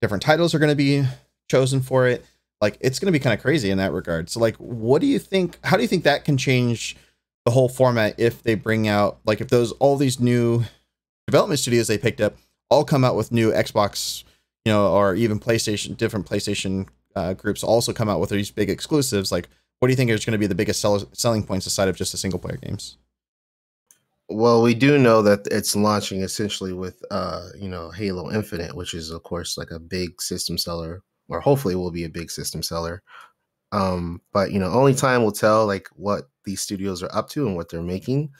different titles are going to be chosen for it. Like it's going to be kind of crazy in that regard. So like, what do you think? How do you think that can change the whole format if they bring out, like, if all these new development studios they picked up all come out with new Xbox, or even different PlayStation groups also come out with these big exclusives? Like, what do you think is going to be the biggest selling points aside of just the single player games? Well, we do know that it's launching essentially with Halo Infinite, which is of course like a big system seller, or hopefully will be a big system seller. But only time will tell like what these studios are up to and what they're making.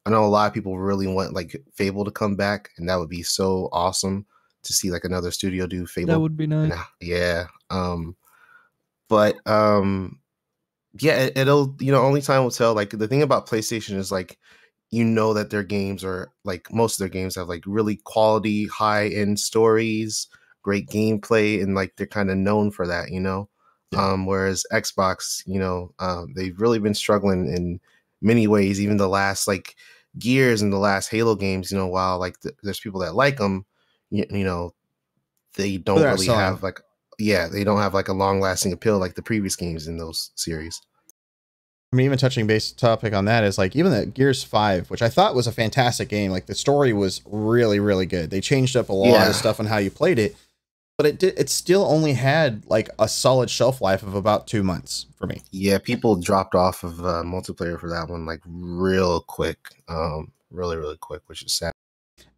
I know a lot of people really want like Fable to come back, and that would be so awesome to see like another studio do Fable. That would be nice. Yeah. But yeah, it'll only time will tell. Like the thing about PlayStation is like that their games are like most of their games have like really quality, high end stories, great gameplay, and like they're kind of known for that, Yeah. Whereas Xbox, they've really been struggling in many ways. Even the last like Gears and the last Halo games, while like there's people that like them, they don't really have like, they don't have like a long lasting appeal like the previous games in those series. I mean, even touching base topic on that is like even the Gears 5, which I thought was a fantastic game. Like the story was really, really good. They changed up a lot of stuff on how you played it, but it still only had like a solid shelf life of about 2 months for me. Yeah, people dropped off of multiplayer for that one like real quick, really, really quick, which is sad.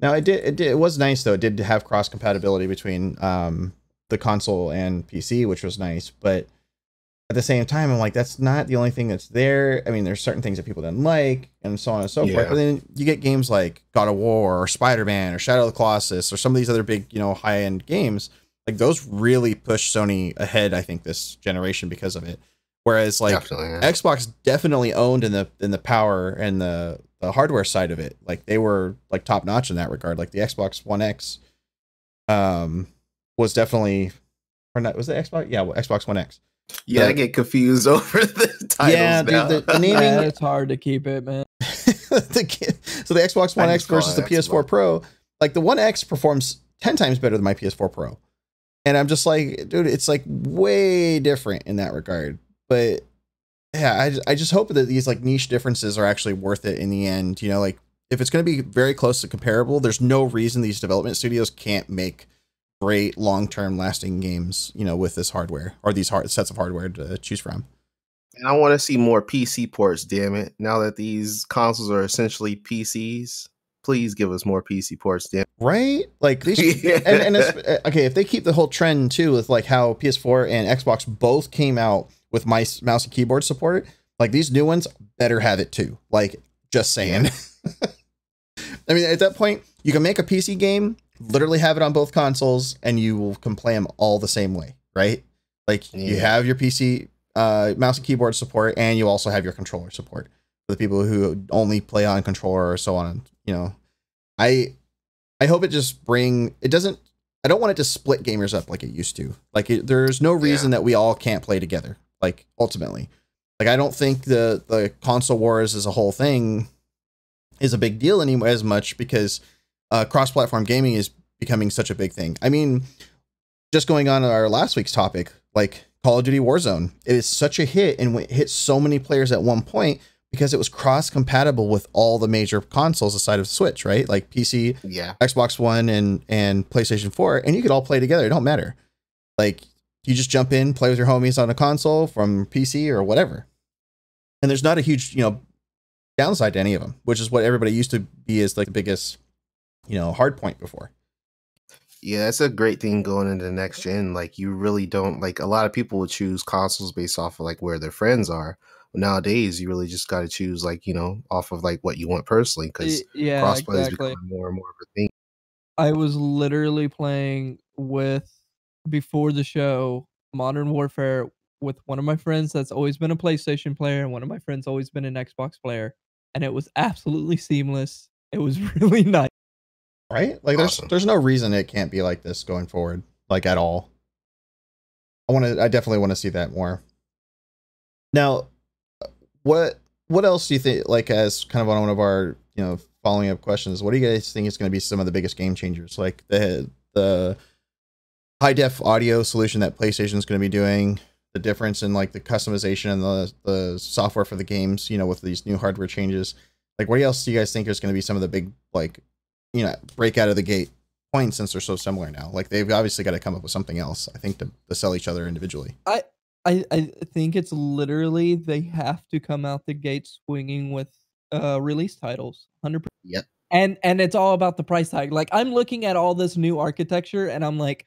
Now it was nice though. It did have cross compatibility between the console and PC, which was nice, but at the same time, I'm like, that's not the only thing that's there. I mean, there's certain things that people didn't like and so on and so forth. But then you get games like God of War or Spider-Man or Shadow of the Colossus or some of these other big, high-end games. Like those really push Sony ahead, I think, this generation because of it. Whereas like Xbox definitely owned in the power and the hardware side of it. Like they were like top notch in that regard. Like the Xbox One X was definitely, or not, was it Xbox? Yeah, Xbox One X. Yeah, I get confused over the titles. Yeah, dude, the naming, it's hard to keep it, man. So the Xbox One X versus the PS4 Pro, like the One X performs 10 times better than my PS4 Pro. And I'm just like, dude, it's like way different in that regard. But yeah, I just hope that these like niche differences are actually worth it in the end. Like if it's going to be very close to comparable, there's no reason these development studios can't make great long-term lasting games, with this hardware or these sets of hardware to choose from. And I want to see more PC ports, damn it. Now that these consoles are essentially PCs, please give us more PC ports, damn it. Right? Like these, and okay, if they keep the whole trend too with like how PS4 and Xbox both came out with mouse and keyboard support, like these new ones better have it too. Like just saying. I mean, at that point, you can make a PC game, literally have it on both consoles, and you can play them all the same way, right? Like you have your PC mouse and keyboard support, and you also have your controller support for the people who only play on controller or so on. I hope it just I don't want it to split gamers up like it used to. Like there's no reason that we all can't play together. Like ultimately, like I don't think the console wars as a whole thing is a big deal anymore as much because cross-platform gaming is becoming such a big thing. I mean, just going on our last week's topic, like Call of Duty Warzone, it is such a hit and it hit so many players at one point because it was cross-compatible with all the major consoles aside of Switch, right? Like PC, Xbox One, and PlayStation 4, and you could all play together. It don't matter. Like you just jump in, play with your homies on a console from PC or whatever. And there's not a huge, downside to any of them, which is what everybody used to be as like the biggest, hard point before. Yeah, that's a great thing going into the next gen. Like you really don't, like a lot of people would choose consoles based off of like where their friends are. But nowadays you really just got to choose like, off of like what you want personally, because crossplay is becoming more and more of a thing. I was literally playing before the show, Modern Warfare with one of my friends that's always been a PlayStation player and one of my friends always been an Xbox player. And it was absolutely seamless. It was really nice. Right? Like there's no reason it can't be like this going forward, like at all. I definitely want to see that more. Now, what else do you think, like as kind of on one of our, following up questions, what do you guys think is going to be some of the biggest game changers? Like the high def audio solution that PlayStation is going to be doing, the difference in like the customization and the software for the games, you know, with these new hardware changes. Like, what else do you guys think is going to be some of the big, like, you know, break out of the gate points since they're so similar now? Like, they've obviously got to come up with something else, I think, to sell each other individually. I think it's literally they have to come out the gate swinging with release titles, 100%. Yep. And it's all about the price tag. Like, I'm looking at all this new architecture, and I'm like,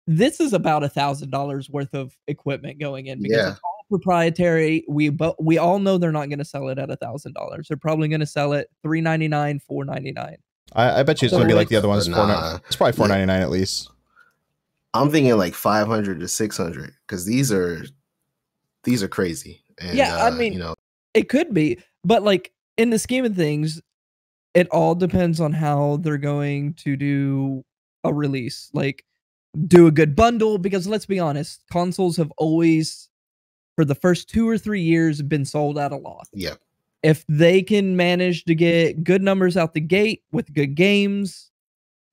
this is about $1,000 worth of equipment going in because it's all proprietary. We all know they're not going to sell it at $1,000. They're probably going to sell it $399, $499. I bet you it's going to be like the other ones. It's probably $499 at least. I'm thinking like 500 to 600 because these are crazy. And, yeah, I mean, you know, it could be, but like in the scheme of things, it all depends on how they're going to do a release. Like, do a good bundle, because let's be honest, consoles have always, for the first 2 or 3 years, been sold out a lot. Yeah. If they can manage to get good numbers out the gate with good games,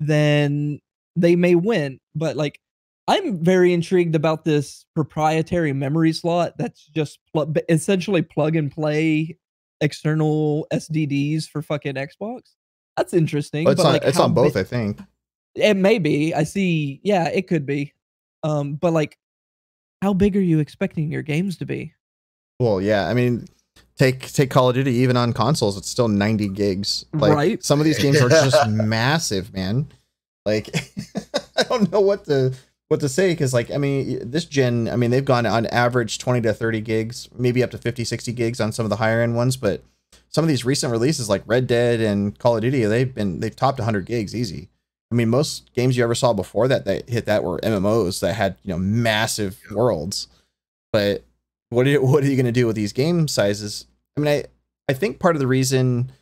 then they may win. But like, I'm very intrigued about this proprietary memory slot that's just essentially plug and play external SSDs for fucking Xbox. That's interesting. Well, but it's on both, I think. It may be. I see. Yeah, it could be. But like, how big are you expecting your games to be? Well, yeah. I mean, take Call of Duty. Even on consoles, it's still 90 gigs. Like, right. Some of these games are just massive, man. Like, I don't know what to say, because like, I mean, this gen, I mean, they've gone on average 20 to 30 gigs, maybe up to 50, 60 gigs on some of the higher end ones. But some of these recent releases like Red Dead and Call of Duty, they've topped 100 gigs easy. I mean, most games you ever saw before that hit that were MMOs that had, you know, massive worlds. But what are you going to do with these game sizes? I mean, I think part of the reason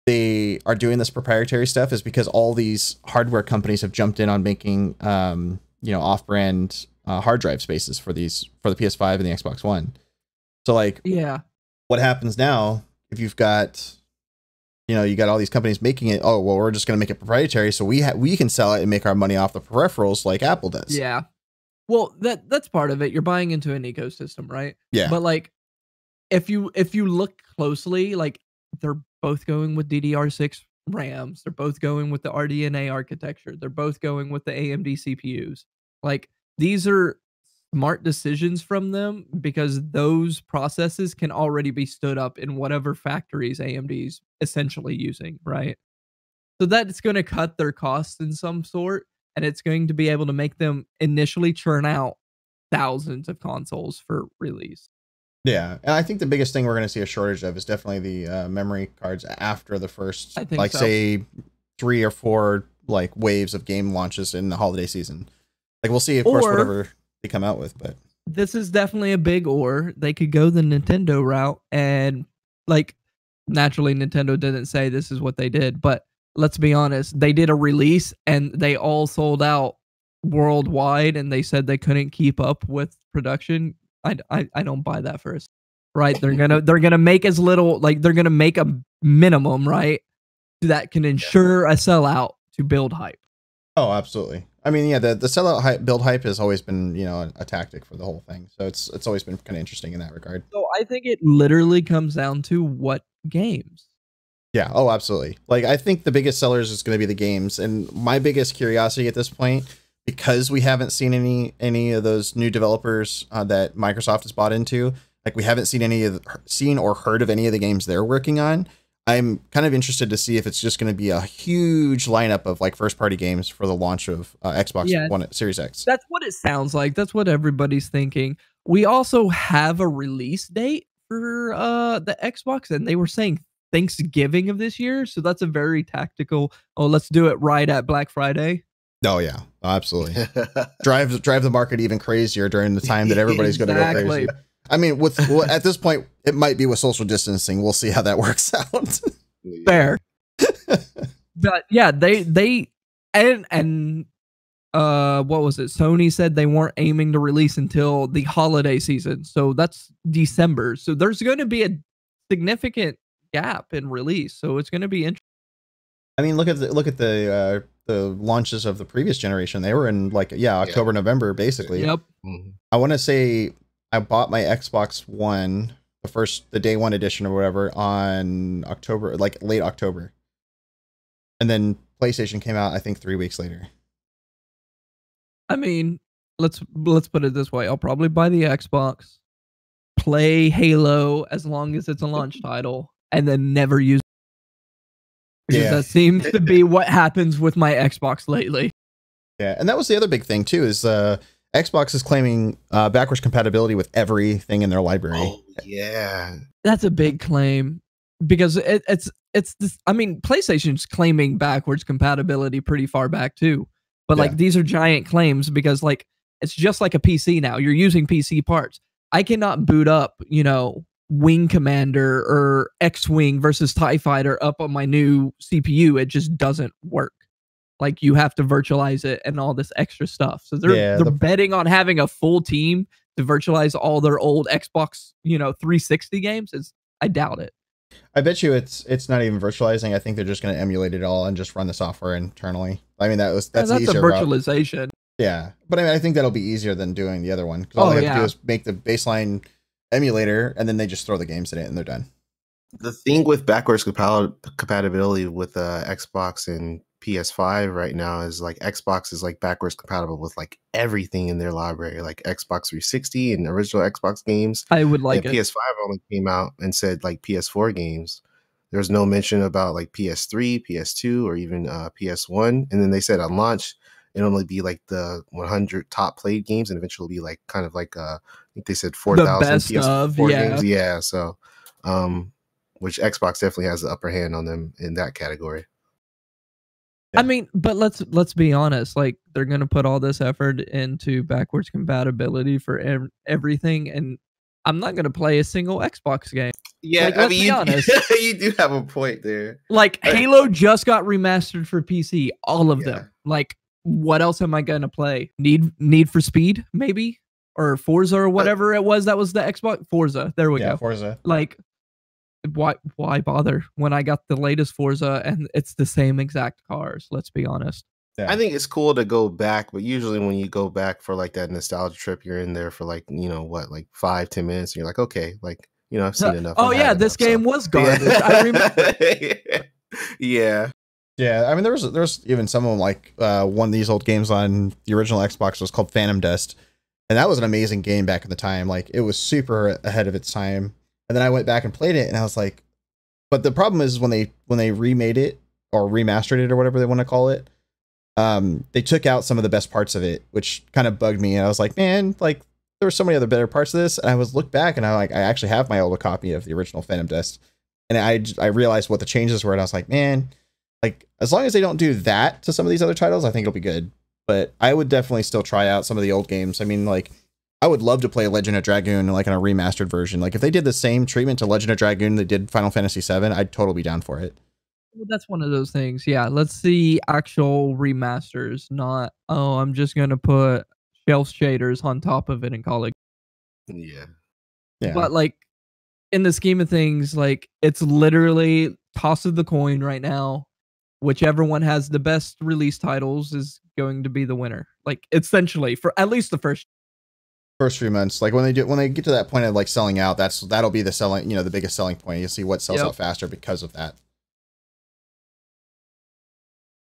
they are doing this proprietary stuff is because all these hardware companies have jumped in on making, you know, off-brand hard drive spaces for the PS5 and the Xbox One. So like, yeah, what happens now if you've got, you know, you got all these companies making it? Oh, well, we're just going to make it proprietary, so we can sell it and make our money off the peripherals like Apple does. Yeah. Well, that's part of it. You're buying into an ecosystem, right? Yeah. But like, if you look closely, like, they're both going with DDR6 RAMs. They're both going with the RDNA architecture. They're both going with the AMD CPUs. Like, these are smart decisions from them because those processes can already be stood up in whatever factories AMD's essentially using, right? So that's going to cut their costs in some sort, and it's going to be able to make them initially churn out thousands of consoles for release. Yeah, and I think the biggest thing we're going to see a shortage of is definitely the memory cards after the first, like, say 3 or 4 like waves of game launches in the holiday season. Like, we'll see, of course, whatever they come out with. But this is definitely a big or. They could go the Nintendo route, and like, naturally Nintendo didn't say this is what they did, but let's be honest, they did a release and they all sold out worldwide, and they said they couldn't keep up with production. I don't buy that first. Right? They're gonna make as little, like, they're gonna make a minimum, right, that can ensure a sellout to build hype. Oh, absolutely. I mean, yeah, the sellout hype, build hype has always been, you know, a tactic for the whole thing. So it's always been kind of interesting in that regard. So I think it literally comes down to what games. Yeah. Oh, absolutely. Like, I think the biggest sellers is going to be the games, and my biggest curiosity at this point, because we haven't seen any of those new developers that Microsoft has bought into, like, we haven't seen or heard of any of the games they're working on. I'm kind of interested to see if it's just going to be a huge lineup of like first party games for the launch of Xbox One Series X. That's what it sounds like. That's what everybody's thinking. We also have a release date for the Xbox, and they were saying Thanksgiving of this year. So that's a very tactical, oh, let's do it right at Black Friday. Oh yeah, absolutely. drive the market even crazier during the time that everybody's going to go crazy. I mean, at this point, it might be with social distancing. We'll see how that works out. Fair. But yeah, they and what was it? Sony said they weren't aiming to release until the holiday season. So that's December. So there's going to be a significant gap in release. So it's going to be interesting. I mean, look at the launches of the previous generation. They were in like October, November, basically. Yep. I want to say I bought my Xbox One, the day one edition or whatever, on October, like late October. And then PlayStation came out, I think 3 weeks later. I mean, let's put it this way. I'll probably buy the Xbox, play Halo as long as it's a launch title, and then never use it. Because that seems to be what happens with my Xbox lately. Yeah, and that was the other big thing too, is Xbox is claiming backwards compatibility with everything in their library. Oh, yeah. That's a big claim because it's this, I mean, PlayStation's claiming backwards compatibility pretty far back too. But like these are giant claims because like it's just like a PC now. You're using PC parts. I cannot boot up, you know, Wing Commander or X-Wing versus TIE Fighter up on my new CPU. It just doesn't work. Like you have to virtualize it and all this extra stuff. So they're betting on having a full team to virtualize all their old Xbox, you know, 360 games. I doubt it. I bet you it's not even virtualizing. I think they're just going to emulate it all and just run the software internally. I mean, that's a virtualization route. Yeah, but I mean, I think that'll be easier than doing the other one because all they have to do is make the baseline emulator and then they just throw the games in it and they're done. The thing with backwards compatibility with Xbox and PS5 right now is like Xbox is like backwards compatible with like everything in their library, like Xbox 360 and original Xbox games. I would like and it. PS5 only came out and said like PS4 games. There's no mention about like PS3, PS2, or even PS1. And then they said on launch it'll only be like the 100 top played games, and eventually it'll be like kind of like I think they said 4,000 PS4 games. Yeah, so which Xbox definitely has the upper hand on them in that category. I mean, but let's be honest. Like they're gonna put all this effort into backwards compatibility for everything, and I'm not gonna play a single Xbox game. Yeah, like, let's be honest. You do have a point there. Like Halo just got remastered for PC, all of them. Like, what else am I gonna play? Need for Speed, maybe, or Forza or whatever it was. That was the Xbox Forza. There we go. Forza. Like, why bother when I got the latest Forza and it's the same exact cars? Let's be honest. I think it's cool to go back, but usually when you go back for like that nostalgia trip, you're in there for like, you know what, like 5-10 minutes, and you're like, okay, like, you know, I've seen enough. Oh yeah, this game was garbage. I remember. Yeah. I mean, there's even someone like one of these old games on the original Xbox was called Phantom Dust, and that was an amazing game back in the time. Like it was super ahead of its time. And then I went back and played it, and I was like, but the problem is when they remade it or remastered it or whatever they want to call it, they took out some of the best parts of it, which kind of bugged me. And I was like, man, like there were so many other better parts of this. And I was looked back and I actually have my old copy of the original Phantom Dust, and I realized what the changes were, and I was like, man, like as long as they don't do that to some of these other titles, I think it'll be good. But I would definitely still try out some of the old games. I mean, like, I would love to play Legend of Dragoon like in a remastered version. Like if they did the same treatment to Legend of Dragoon they did Final Fantasy VII, I'd totally be down for it. Well, that's one of those things. Yeah, let's see actual remasters, not, oh, I'm just going to put shelf shaders on top of it and call it. Yeah. But like in the scheme of things, like it's literally toss of the coin right now. Whichever one has the best release titles is going to be the winner. Like essentially for at least the first few months. Like when they get to that point of like selling out, that'll be the selling, you know, the biggest selling point. You'll see what sells out faster because of that.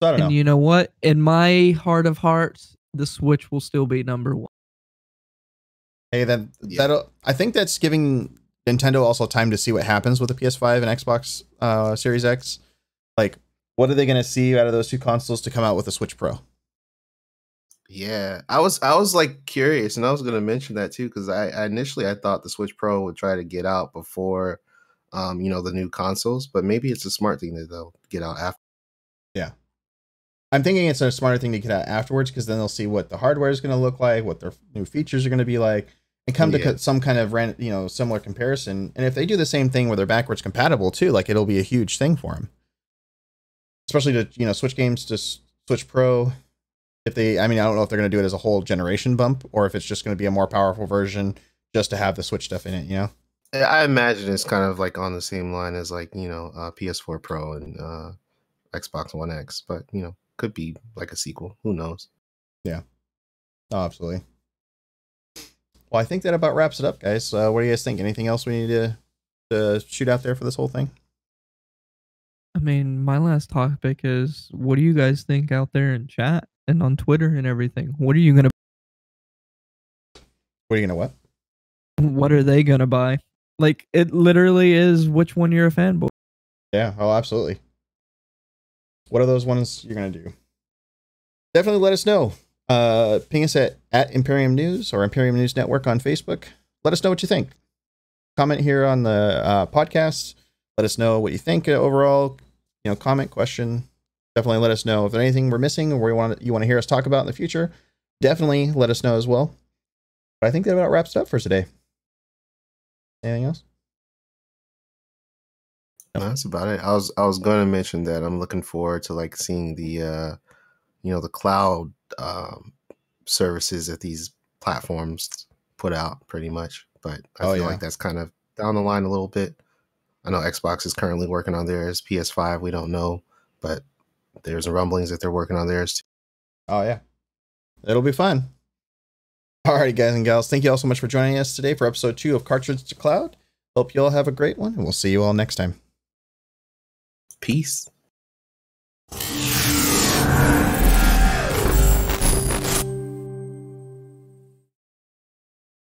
So I don't know. And you know what? In my heart of hearts, the Switch will still be number one. Hey, that'll, I think that's giving Nintendo also time to see what happens with the PS5 and Xbox Series X. Like, what are they going to see out of those two consoles to come out with a Switch Pro? Yeah, I was like curious, and I was going to mention that too, because I initially thought the Switch Pro would try to get out before, you know, the new consoles, but maybe it's a smart thing that they'll get out after. Yeah, I'm thinking it's a smarter thing to get out afterwards, because then they'll see what the hardware is going to look like, what their new features are going to be like, and come to some kind of similar comparison. And if they do the same thing where they're backwards compatible too, like it'll be a huge thing for them, especially to switch games to Switch Pro. If they, I mean, I don't know if they're going to do it as a whole generation bump or if it's just going to be a more powerful version just to have the Switch stuff in it, you know? I imagine it's kind of like on the same line as like, PS4 Pro and Xbox One X, but, could be like a sequel. Who knows? Yeah. Oh, absolutely. Well, I think that about wraps it up, guys. What do you guys think? Anything else we need to shoot out there for this whole thing? I mean, my last topic is, what do you guys think out there in chat and on Twitter and everything? What are you gonna? What are you gonna what? What are they gonna buy? Like, it literally is which one you're a fanboy. Yeah. Oh, absolutely. What are those ones you're gonna do? Definitely let us know. Ping us at Imperium News or Imperium News Network on Facebook. Let us know what you think. Comment here on the podcast. Let us know what you think overall. Comment, question. Definitely let us know if there's anything we're missing or you want to hear us talk about in the future. Definitely let us know as well. But I think that about wraps it up for today. Anything else? No, that's about it. I was going to mention that I'm looking forward to like seeing the the cloud services that these platforms put out, pretty much. But I feel like that's kind of down the line a little bit. I know Xbox is currently working on theirs. PS5, we don't know, but there's rumblings that they're working on theirs too. Oh yeah, it'll be fun. Alrighty, guys and gals, thank you all so much for joining us today for episode 2 of Cartridge to Cloud. Hope you all have a great one, and we'll see you all next time. Peace.